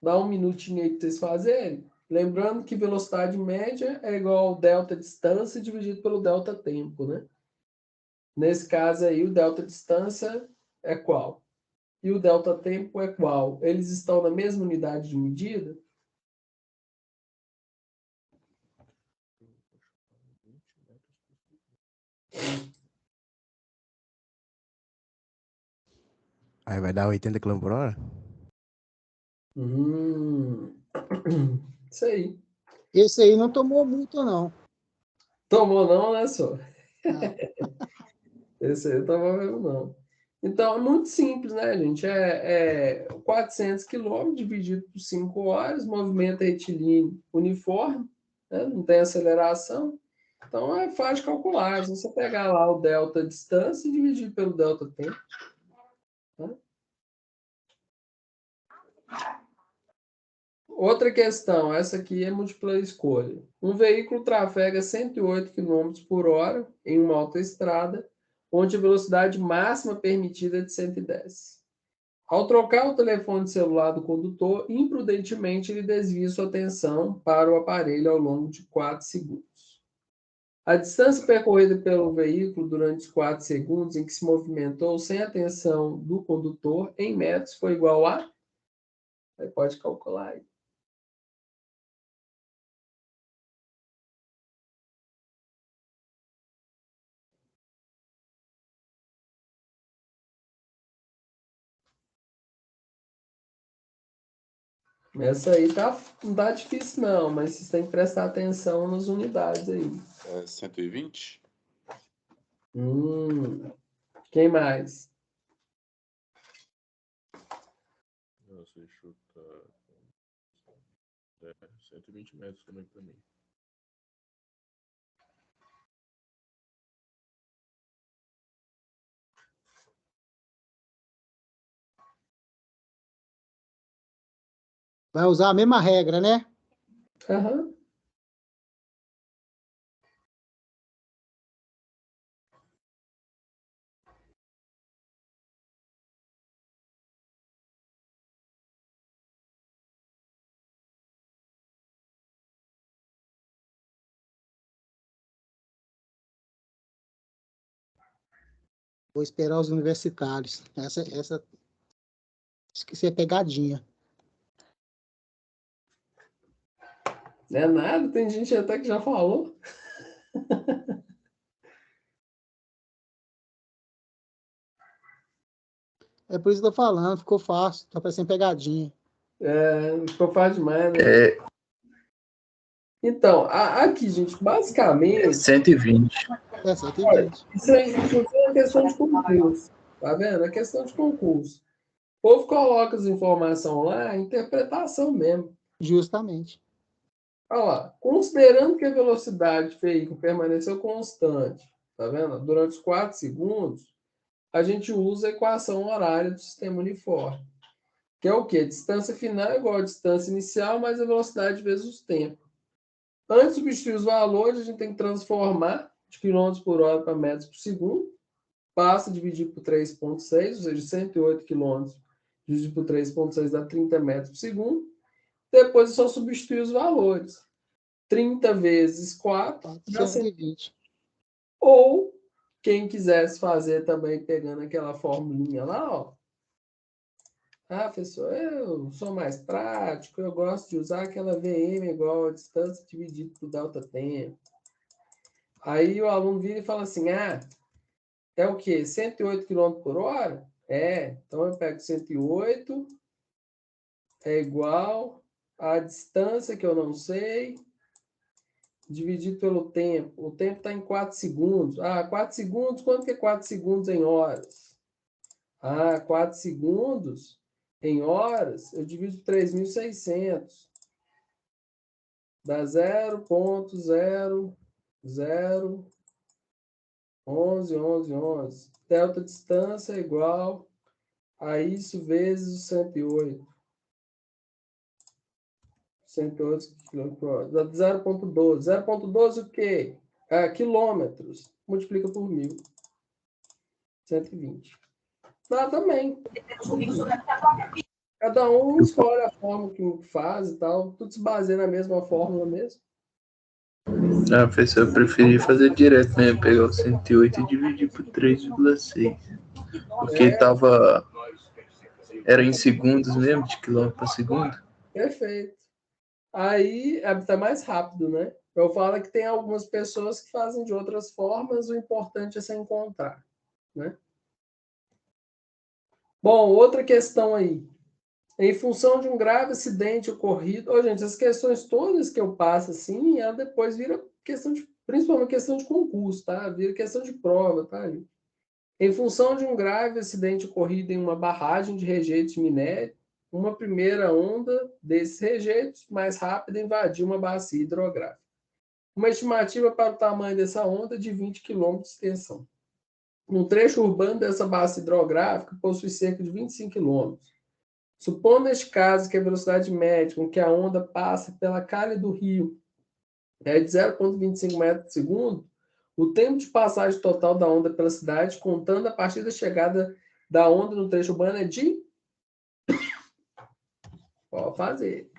Dá um minutinho aí para vocês fazerem. Lembrando que velocidade média é igual ao delta distância dividido pelo delta tempo, né? Nesse caso aí, o delta distância é qual? E o delta tempo é qual? Eles estão na mesma unidade de medida?
Aí vai dar 80 km por hora?
Isso aí.
Esse aí não tomou multa, não.
Tomou não, né, só?
Não.
Esse aí eu tava vendo, não. Então, é muito simples, né, gente? 400 quilômetros dividido por 5 horas, movimento retilíneo uniforme, né? Não tem aceleração. Então, é fácil de calcular. É só você pegar lá o delta distância e dividir pelo delta tempo. Tá? Outra questão, essa aqui é múltipla escolha. Um veículo trafega 108 km por hora em uma autoestrada, onde a velocidade máxima permitida é de 110. Ao trocar o telefone celular do condutor, imprudentemente ele desvia sua atenção para o aparelho ao longo de 4 segundos. A distância percorrida pelo veículo durante os 4 segundos em que se movimentou sem atenção do condutor em metros foi igual a... Você pode calcular aí. Essa aí não tá difícil, não, mas vocês têm que prestar atenção nas unidades aí.
120?
Quem mais?
Você chuta 120 metros também para mim.
Vai usar a mesma regra, né?
Aham.
Vou esperar os universitários. Essa esqueci a pegadinha.
Não é nada, tem gente até que já falou.
É por isso que eu tô falando, ficou fácil, tá parecendo pegadinha.
Ficou fácil demais, né? Então, aqui, gente, basicamente,
120.
É 120.
isso aí é uma questão de concurso. Tá vendo? É questão de concurso. O povo coloca as informações lá, interpretação mesmo.
Justamente.
Olha lá, considerando que a velocidade do veículo permaneceu constante, tá vendo? Durante os 4 segundos, a gente usa a equação horária do sistema uniforme, que é o quê? Distância final é igual a distância inicial mais a velocidade vezes o tempo. Antes de substituir os valores, a gente tem que transformar de km por hora para metros por segundo. Passa a dividir por 3,6, ou seja, 108 km dividido por 3,6 dá 30 metros por segundo. Depois é só substituir os valores. 30 vezes 4 dá
120.
Ou, quem quisesse fazer também pegando aquela formulinha lá, ó. Ah, professor, eu sou mais prático, eu gosto de usar aquela VM igual a distância dividida por delta tempo. Aí o aluno vira e fala assim, é o quê? 108 km por hora? Então eu pego 108, é igual a distância que eu não sei, dividido pelo tempo. O tempo está em 4 segundos. 4 segundos, quanto que é 4 segundos em horas? 4 segundos em horas, eu divido por 3.600. Dá 0,001111. Delta distância é igual a isso vezes o 108. 108 km por hora. Dá 0,12. 0,12 o quê? Quilômetros. Multiplica por 1.000. 120. Dá também. Cada um escolhe a forma que faz e tal. Tudo se baseia na mesma fórmula mesmo.
Professor, eu preferi fazer direto mesmo, pegar o 108 e dividir por 3,6. Porque era em segundos mesmo, de quilômetro por segundo.
Perfeito. Aí tá mais rápido, né? Eu falo que tem algumas pessoas que fazem de outras formas, o importante é se encontrar, né? Bom, outra questão aí. Em função de um grave acidente ocorrido... gente, as questões todas que eu passo assim, ela depois vira questão de... Principalmente questão de concurso, tá? Vira questão de prova, tá, gente? Em função de um grave acidente ocorrido em uma barragem de rejeitos de minério, uma primeira onda desses rejeitos, mais rápida, invadiu uma bacia hidrográfica. Uma estimativa para o tamanho dessa onda é de 20 km de extensão. No trecho urbano dessa bacia hidrográfica possui cerca de 25 km. Supondo neste caso que a velocidade média com que a onda passa pela calha do rio é de 0,25 metros por segundo, o tempo de passagem total da onda pela cidade, contando a partir da chegada da onda no trecho urbano, é de... Pode fazer.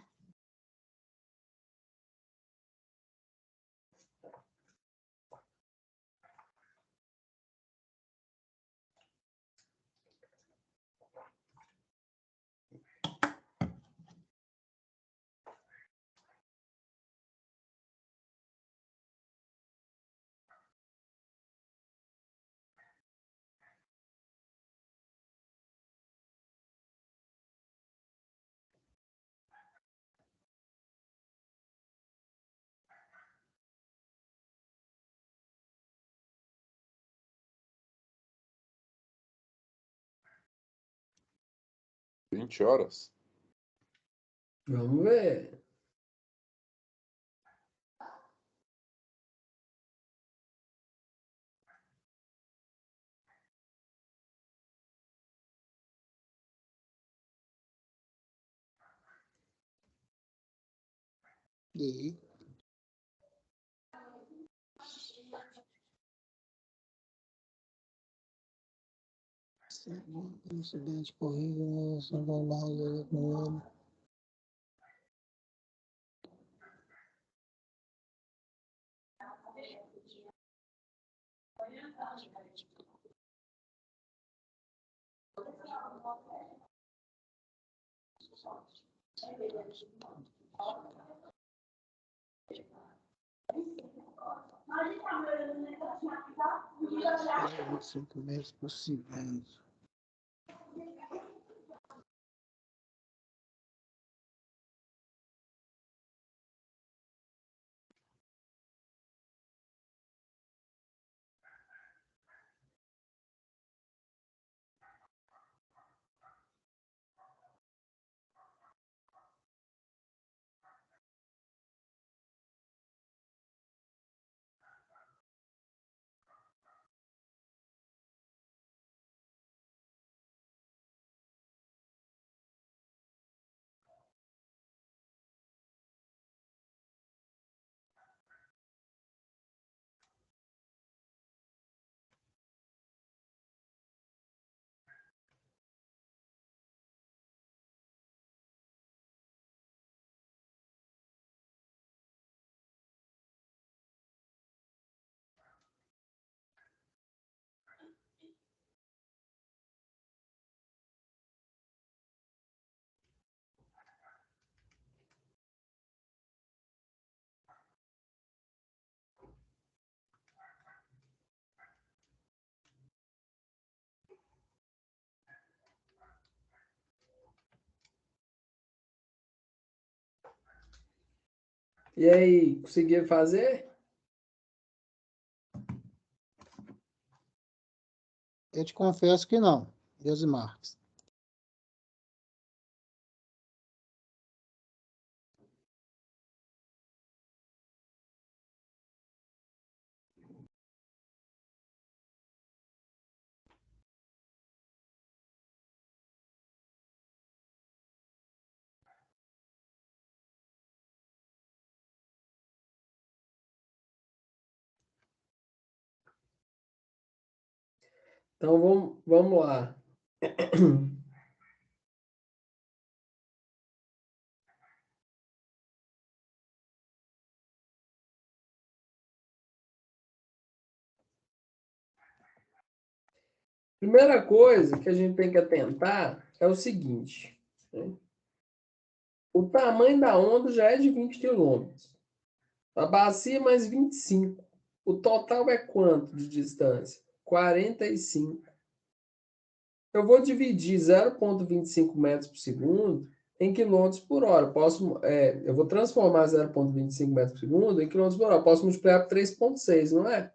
$20?
Vamos ver.
E incidente corrido, São Paulo, cinco metros por segundo.
E aí, conseguiu fazer?
Eu te confesso que não, Deus e Marques.
Então, vamos lá. Primeira coisa que a gente tem que atentar é o seguinte, né? O tamanho da onda já é de 20 quilômetros. A bacia mais 25. O total é quanto de distância? 45. Eu vou dividir 0,25 metros por segundo em quilômetros por hora. Eu vou transformar 0,25 metros por segundo em quilômetros por hora. Eu posso multiplicar por 3,6, não é?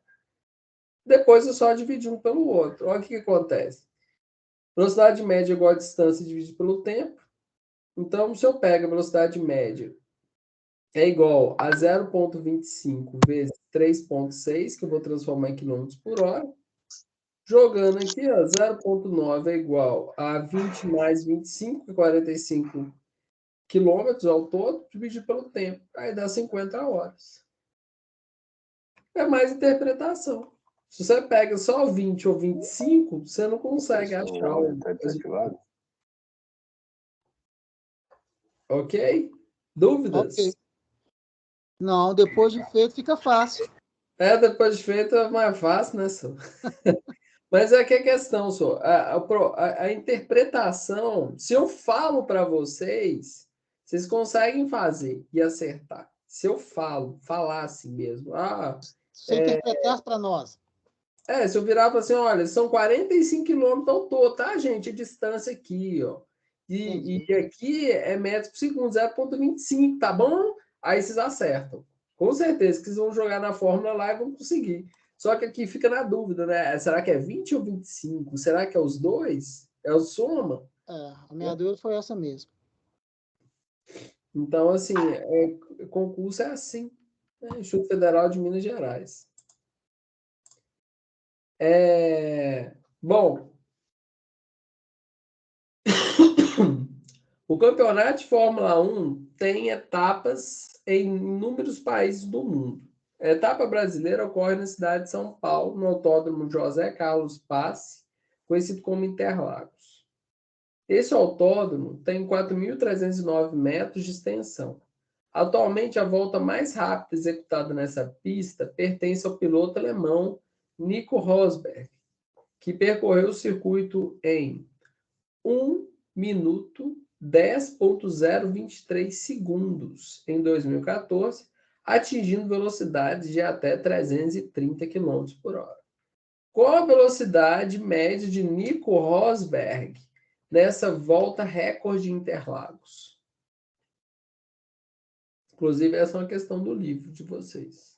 Depois eu só dividir um pelo outro. Olha o que acontece. Velocidade média é igual a distância dividida pelo tempo. Então, se eu pego a velocidade média é igual a 0,25 vezes 3,6, que eu vou transformar em quilômetros por hora. Jogando aqui, ó, 0,9 é igual a 20 mais 25, que é 45 quilômetros ao todo, dividido pelo tempo. Aí dá 50 horas. É mais interpretação. Se você pega só 20 ou 25, você não consegue achar o resultado. Ok? Dúvidas?
Ok. Não, depois de feito fica fácil.
Depois de feito é mais fácil, né, senhor? Mas é que a questão, senhor, a interpretação, se eu falo para vocês, vocês conseguem fazer e acertar. Se eu falar assim mesmo.
Se você interpretar para nós.
Se eu virar e falar assim, olha, são 45 quilômetros ao todo, tá, gente? A distância aqui, ó. E aqui é metros por segundo, 0,25, tá bom? Aí vocês acertam. Com certeza que vocês vão jogar na fórmula lá e vão conseguir. Só que aqui fica na dúvida, né? Será que é 20 ou 25? Será que é os dois? É o soma?
A minha dúvida foi essa mesmo.
Então, assim, concurso é assim, né? Instituto Federal de Minas Gerais. Bom, o campeonato de Fórmula 1 tem etapas em inúmeros países do mundo. A etapa brasileira ocorre na cidade de São Paulo, no Autódromo José Carlos Passe, conhecido como Interlagos. Esse autódromo tem 4.309 metros de extensão. Atualmente, a volta mais rápida executada nessa pista pertence ao piloto alemão Nico Rosberg, que percorreu o circuito em 1 minuto 10,023 segundos em 2014, atingindo velocidades de até 330 km por hora. Qual a velocidade média de Nico Rosberg nessa volta recorde de Interlagos? Inclusive, essa é uma questão do livro de vocês.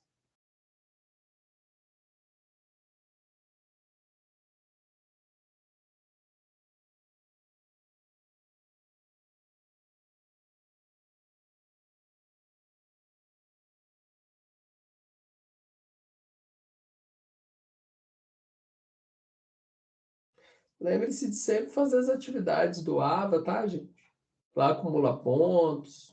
Lembre-se de sempre fazer as atividades do AVA, tá, gente? Lá acumula pontos.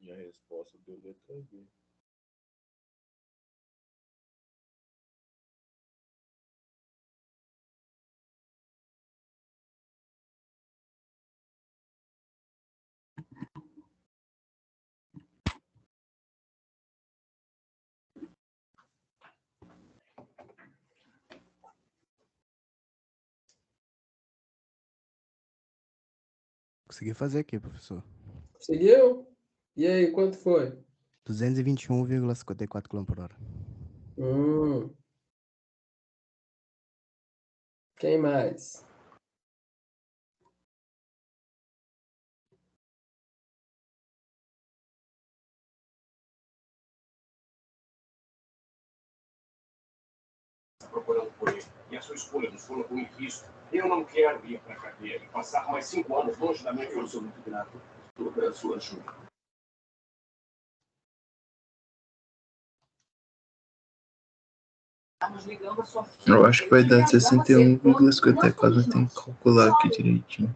E a resposta deu letra B.
Consegui fazer aqui, professor.
Conseguiu? E aí, quanto foi?
221,54 km por hora.
Quem mais?
Procurando por ele. E a sua escolha nos colocou em risco. Eu não quero ir para a cadeia e passar mais 5 anos longe da minha família. Eu sou muito grato pela sua ajuda.
Eu acho que vai dar 61,54, mas tem que calcular aqui direitinho.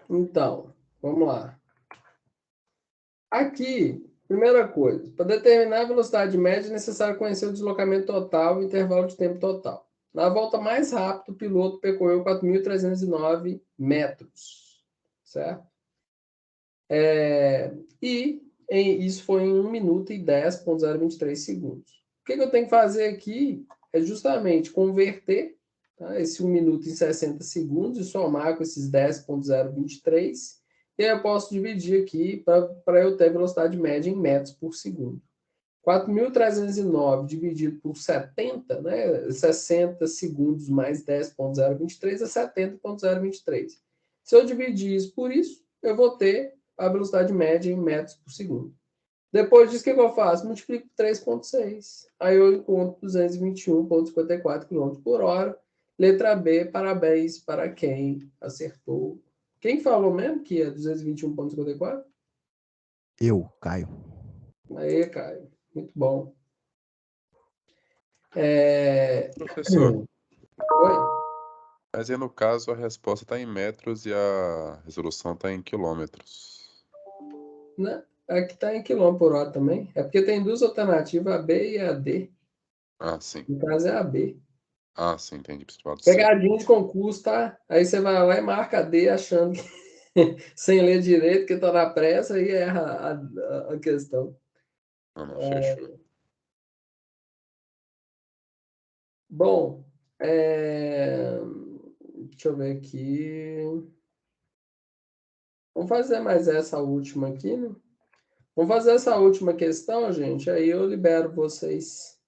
Então, vamos lá. Aqui, primeira coisa, para determinar a velocidade média é necessário conhecer o deslocamento total e o intervalo de tempo total. Na volta mais rápida, o piloto percorreu 4.309 metros, certo? Isso foi em 1 minuto e 10,023 segundos. O que eu tenho que fazer aqui é justamente converter, tá, esse 1 minuto em 60 segundos e somar com esses 10,023. E aí eu posso dividir aqui para eu ter velocidade média em metros por segundo. 4.309 dividido por 70, né? 60 segundos mais 10,023 é 70,023. Se eu dividir isso por isso, eu vou ter a velocidade média em metros por segundo. Depois disso, o que eu faço? Multiplico por 3,6. Aí eu encontro 221,54 km por hora. Letra B, parabéns para quem acertou. Quem falou mesmo que é 221,54?
Eu, Caio.
Aí, Caio. Muito bom.
Professor,
Oi?
mas aí no caso a resposta está em metros e a resolução está em quilômetros.
Né? Aqui está em quilômetro por hora também. É porque tem duas alternativas, a B e a D.
Ah, sim.
No caso é a B.
Ah, sim, entendi. Principalmente C.
Pegadinha de concurso, tá? Aí você vai lá e marca a D achando que sem ler direito, que tá na pressa e erra a questão.
Não, fechou.
Bom, deixa eu ver aqui. Vamos fazer mais essa última aqui, né? Vamos fazer essa última questão, gente. Aí eu libero vocês.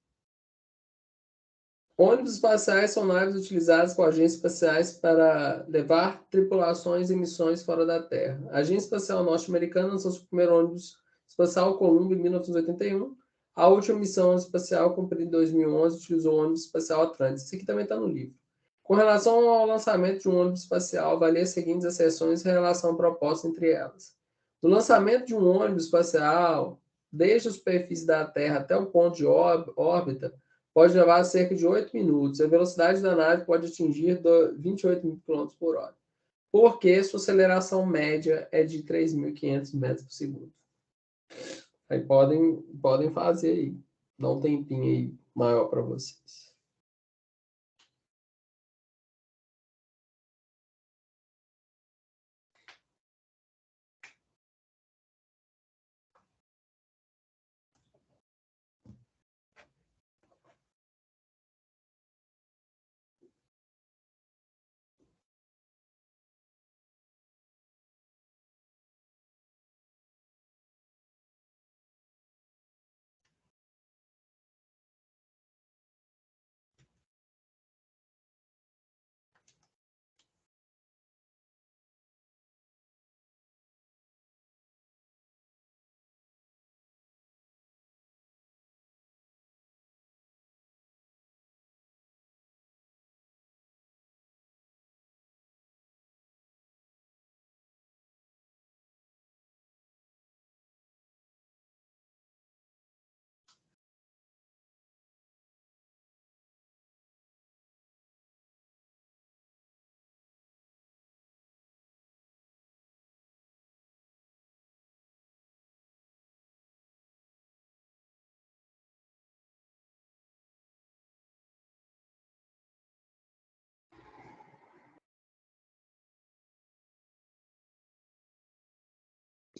Ônibus espaciais são naves utilizadas por agências espaciais para levar tripulações e missões fora da Terra. A Agência Espacial Norte-Americana lançou seu primeiro ônibus espacial Columbia em 1981. A última missão espacial, cumprida em 2011, utilizou o ônibus espacial Atlantis. Isso aqui também está no livro. Com relação ao lançamento de um ônibus espacial, avalie as seguintes asserções em relação à proposta entre elas. No lançamento de um ônibus espacial, desde a superfície da Terra até o ponto de órbita, pode levar cerca de 8 minutos. A velocidade da nave pode atingir 28 km por hora, porque sua aceleração média é de 3.500 metros por segundo. Aí podem fazer aí. Dá um tempinho aí maior para vocês.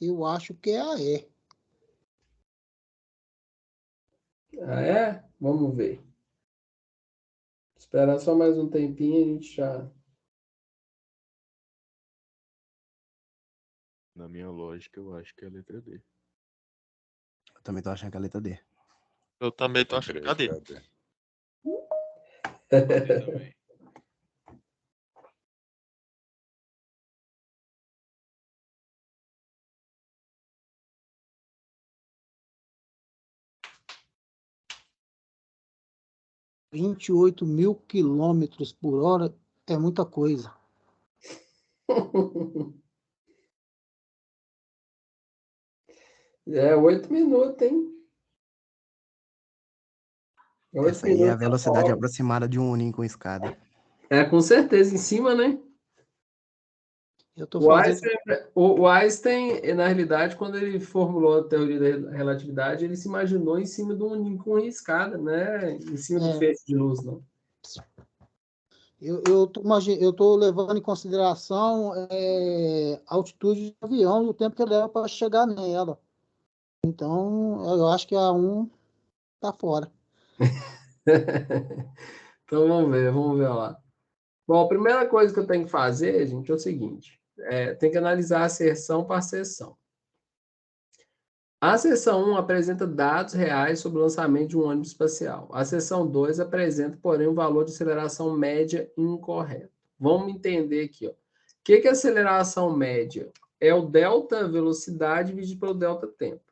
Eu acho que é a E.
Ah, é? Vamos ver. Esperar só mais um tempinho e a gente já
Na minha lógica, eu acho que é a letra D.
Eu também tô achando que é a letra D.
Eu também tô
Eu
achando.
creio que
Cadê?
é a D.
D também.
É 28.000 km/h é muita coisa.
É 8 minutos, hein? 8
Essa aí é a
minutos a
velocidade
hora.
aproximada de um Uninho com escada.
É, com certeza, em cima, né?
Eu tô
O
fazendo.
Einstein, o Einstein, na realidade, quando ele formulou a teoria da relatividade, ele se imaginou em cima de um Uninho com escada, né? Em cima do feixe de luz, não.
Eu tô levando em consideração a altitude do avião e o tempo que leva para chegar nela. Então, eu acho que a 1 tá fora.
Então, vamos ver lá. Bom, a primeira coisa que eu tenho que fazer, gente, é o seguinte. Tem que analisar a seção por seção. A seção 1 apresenta dados reais sobre o lançamento de um ônibus espacial. A seção 2 apresenta, porém, um valor de aceleração média incorreto. Vamos entender aqui, ó. O que é aceleração média? É o delta velocidade dividido pelo delta tempo.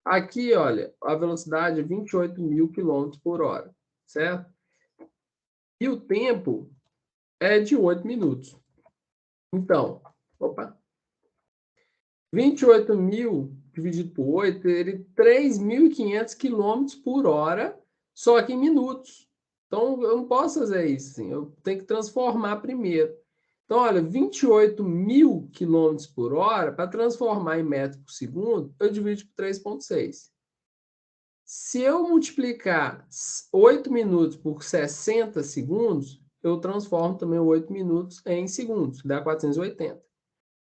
Aqui, olha, a velocidade é 28.000 km/h, certo? E o tempo é de 8 minutos. Então, 28.000 dividido por 8, ele 3.500 km/h, só que em minutos. Então, eu não posso fazer isso, assim, eu tenho que transformar primeiro. Então, olha, 28.000 km/h, para transformar em metro por segundo, eu divido por 3,6. Se eu multiplicar 8 minutos por 60 segundos, eu transformo também 8 minutos em segundos, que dá 480.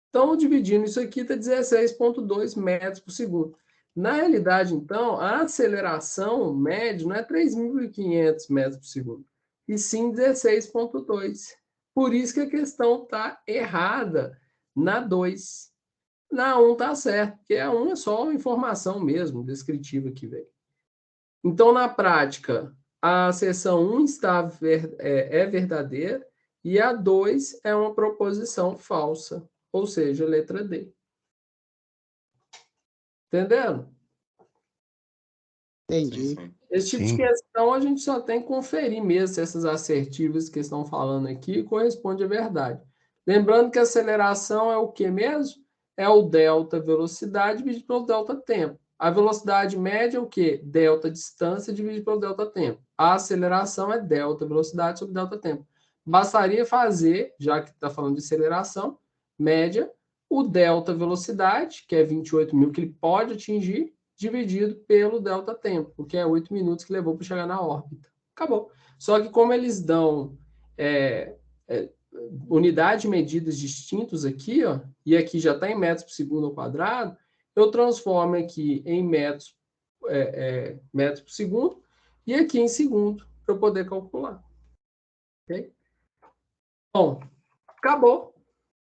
Então, dividindo isso aqui, está 16,2 metros por segundo. Na realidade, então, a aceleração média não é 3.500 metros por segundo, e sim 16,2. Por isso que a questão está errada na 2. Na 1 está certo, porque a 1 é só informação mesmo, descritiva que veio. Então, na prática, a seção 1 é verdadeira e a 2 é uma proposição falsa, ou seja, letra D. Entendendo?
Entendi.
Sim.
Esse tipo de questão a gente só tem que conferir mesmo se essas assertivas que estão falando aqui correspondem à verdade. Lembrando que a aceleração é o que mesmo? É o delta velocidade dividido pelo delta tempo. A velocidade média é o quê? Delta distância dividido pelo delta tempo. A aceleração é delta velocidade sobre delta tempo. Bastaria fazer, já que está falando de aceleração, média, o delta velocidade, que é 28.000 que ele pode atingir, dividido pelo delta tempo, que é 8 minutos que levou para chegar na órbita. Acabou. Só que como eles dão unidade de medidas distintos aqui, ó, e aqui já está em metros por segundo ao quadrado, eu transformo aqui em metros por segundo e aqui em segundo para eu poder calcular. Ok? Bom, acabou.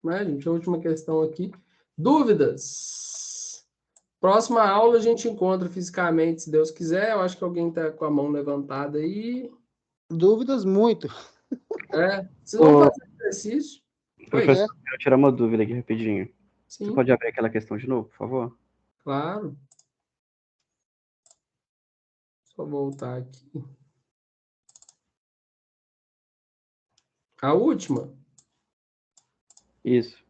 Né, gente? A última questão aqui. Dúvidas? Próxima aula a gente encontra fisicamente, se Deus quiser. Eu acho que alguém está com a mão levantada aí.
Dúvidas muito.
Vocês vão fazer exercício?
Professor, eu quero tirar uma dúvida aqui rapidinho.
Sim.
Você pode abrir aquela questão de novo, por favor?
Claro. Só voltar aqui. A última?
Isso.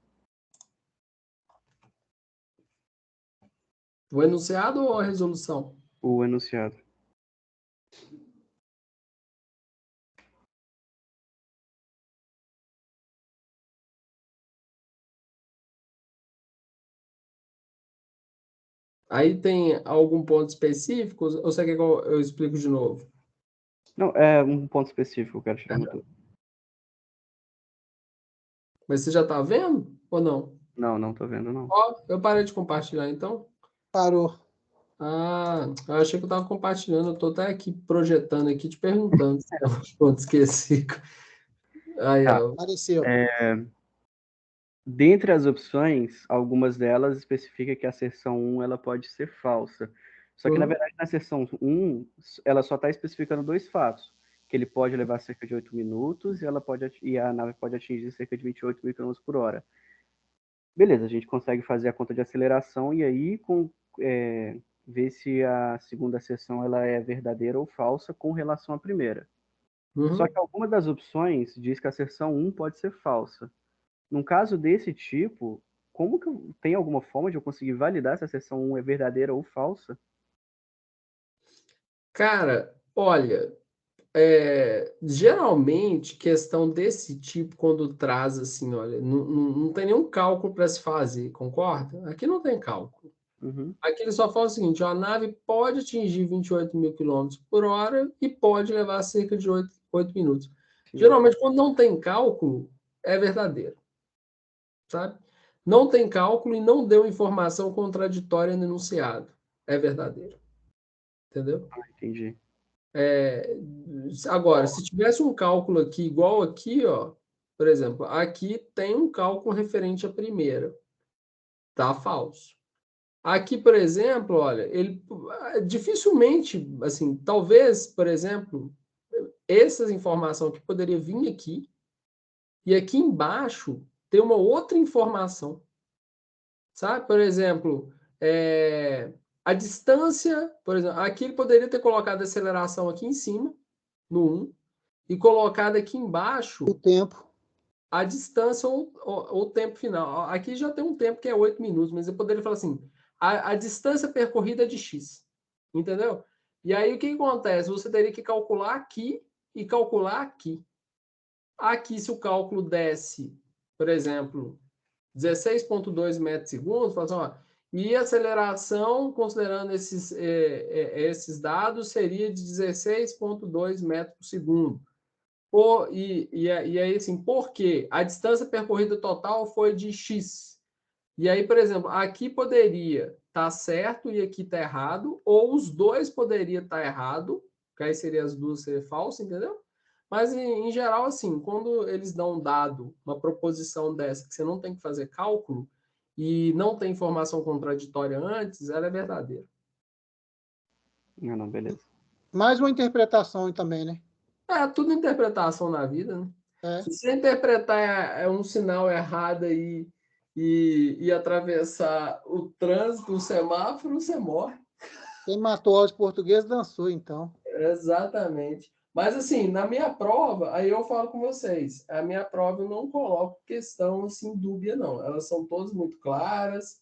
O enunciado ou a resolução?
O enunciado.
Aí tem algum ponto específico ou você quer que eu explico de novo?
Não, é um ponto específico, eu quero tirar uma dúvida.
Mas você já está vendo ou não?
Não tô vendo, não.
Ó, eu parei de compartilhar, então?
Parou.
Ah, eu achei que eu estava compartilhando. Eu estou até aqui projetando, aqui, te perguntando se é um ponto específico. Aí, ó.
Apareceu.
dentre as opções, algumas delas especificam que a seção 1 ela pode ser falsa. Só que, na verdade, na seção 1, ela só está especificando 2 fatos. Que ele pode levar cerca de 8 minutos e a nave pode atingir cerca de 28 mil km por hora. Beleza, a gente consegue fazer a conta de aceleração e aí ver se a segunda seção ela é verdadeira ou falsa com relação à primeira. Só que alguma das opções diz que a seção 1 pode ser falsa. Num caso desse tipo, como que tem alguma forma de eu conseguir validar se a seção 1 é verdadeira ou falsa?
Cara, olha, geralmente, questão desse tipo, quando traz assim, olha, não tem nenhum cálculo para se fazer, concorda? Aqui não tem cálculo. Aqui ele só fala o seguinte, a nave pode atingir 28 mil km por hora e pode levar cerca de 8 minutos. Geralmente, quando não tem cálculo, é verdadeiro. Sabe? Não tem cálculo e não deu informação contraditória no enunciado. É verdadeiro. Entendeu?
Entendi.
Agora, se tivesse um cálculo aqui, igual aqui, ó, por exemplo, aqui tem um cálculo referente à primeira. Tá falso. Aqui, por exemplo, olha, ele dificilmente, assim, talvez, por exemplo, essa informação aqui poderia vir aqui e aqui embaixo ter uma outra informação. Sabe? Por exemplo, a distância, por exemplo, aqui ele poderia ter colocado a aceleração aqui em cima, no 1, e colocado aqui embaixo
o tempo.
A distância ou o tempo final. Aqui já tem um tempo que é 8 minutos, mas eu poderia falar assim, a distância percorrida é de X. Entendeu? E aí o que acontece? Você teria que calcular aqui e calcular aqui. Aqui, se o cálculo desse, por exemplo, 16,2 metros por segundo, fala assim, ó, e a aceleração, considerando esses dados, seria de 16,2 metros por segundo. E aí, assim, por quê? A distância percorrida total foi de X. E aí, por exemplo, aqui poderia estar certo e aqui está errado, ou os dois poderiam estar errado, que aí seria as duas ser falsas, entendeu? Mas, em geral, assim, quando eles dão um dado, uma proposição dessa, que você não tem que fazer cálculo, e não tem informação contraditória antes, ela é verdadeira.
Não, beleza.
Mais uma interpretação também, né?
Tudo interpretação na vida, né? Se você interpretar um sinal errado aí e atravessar o trânsito, o semáforo, você morre.
Quem matou aos portugueses dançou, então.
Exatamente. Mas, assim, na minha prova, aí eu falo com vocês, a minha prova eu não coloco questão, assim, dúbia, não. Elas são todas muito claras.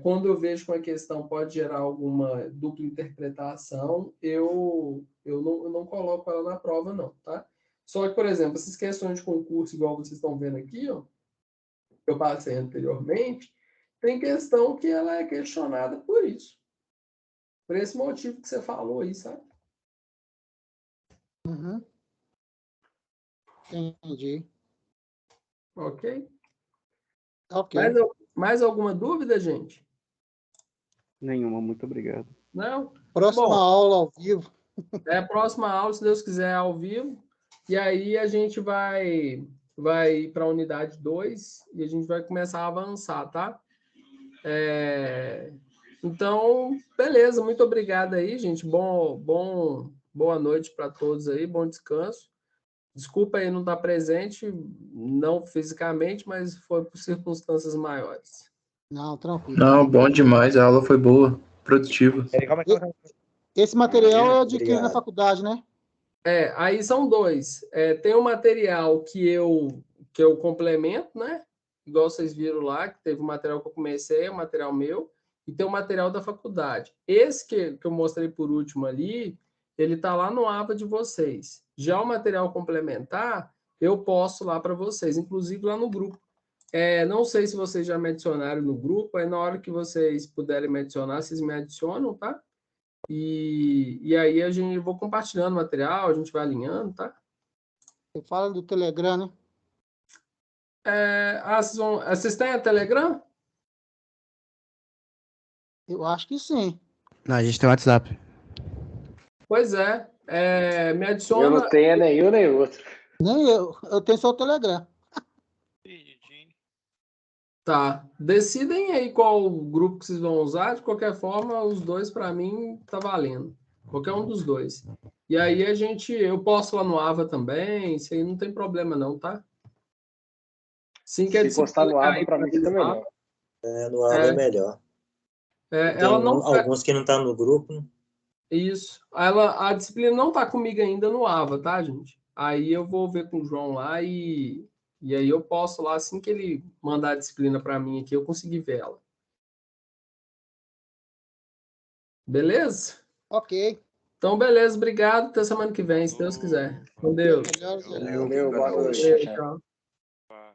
Quando eu vejo que uma questão pode gerar alguma dupla interpretação, eu não coloco ela na prova, não, tá? Só que, por exemplo, essas questões de concurso, igual vocês estão vendo aqui, ó, que eu passei anteriormente, tem questão que ela é questionada por isso. Por esse motivo que você falou aí, sabe?
Entendi.
Ok?
Ok.
Mais alguma dúvida, gente?
Nenhuma, muito obrigado.
Não?
Próxima aula ao vivo.
Próxima aula, se Deus quiser, ao vivo. E aí a gente vai para a unidade 2 e a gente vai começar a avançar, tá? Então, beleza, muito obrigado aí, gente. Boa noite para todos aí, bom descanso. Desculpa aí não estar presente, não fisicamente, mas foi por circunstâncias maiores.
Não, tranquilo.
Não, bom demais, a aula foi boa, produtiva.
Esse material eu adquiri na faculdade, né?
Aí são dois. Tem um material que eu complemento, né? Igual vocês viram lá, que teve o material que eu comecei, o material meu, e tem o material da faculdade. Esse que eu mostrei por último ali, ele está lá no AVA de vocês. Já o material complementar, eu posto lá para vocês, inclusive lá no grupo. Não sei se vocês já me adicionaram no grupo, aí na hora que vocês puderem me adicionar, vocês me adicionam, tá? E aí eu vou compartilhando o material, a gente vai alinhando, tá?
Você fala do Telegram, né?
Vocês têm a Telegram?
Eu acho que sim.
Não, a gente tem o WhatsApp.
Pois me adiciona.
Eu não tenho nenhum nem outro.
Nem eu. Eu tenho só o Telegram.
Tá. Decidem aí qual grupo que vocês vão usar. De qualquer forma, os dois, para mim, tá valendo. Qualquer um dos dois. E aí eu posto lá no Ava também. Isso aí não tem problema não, tá? Sim,
Se postar no Ava, para mim fica melhor.
No Ava é melhor. Tem
ela não
alguns que não estão no grupo, né?
Isso. A disciplina não tá comigo ainda no Ava, tá, gente? Aí eu vou ver com o João lá e aí eu posto lá assim que ele mandar a disciplina para mim aqui, eu consegui ver ela. Beleza?
Ok.
Então, beleza, obrigado. Até semana que vem, se Deus quiser. Com Deus.
Valeu, boa noite.
Tchau.
Ah.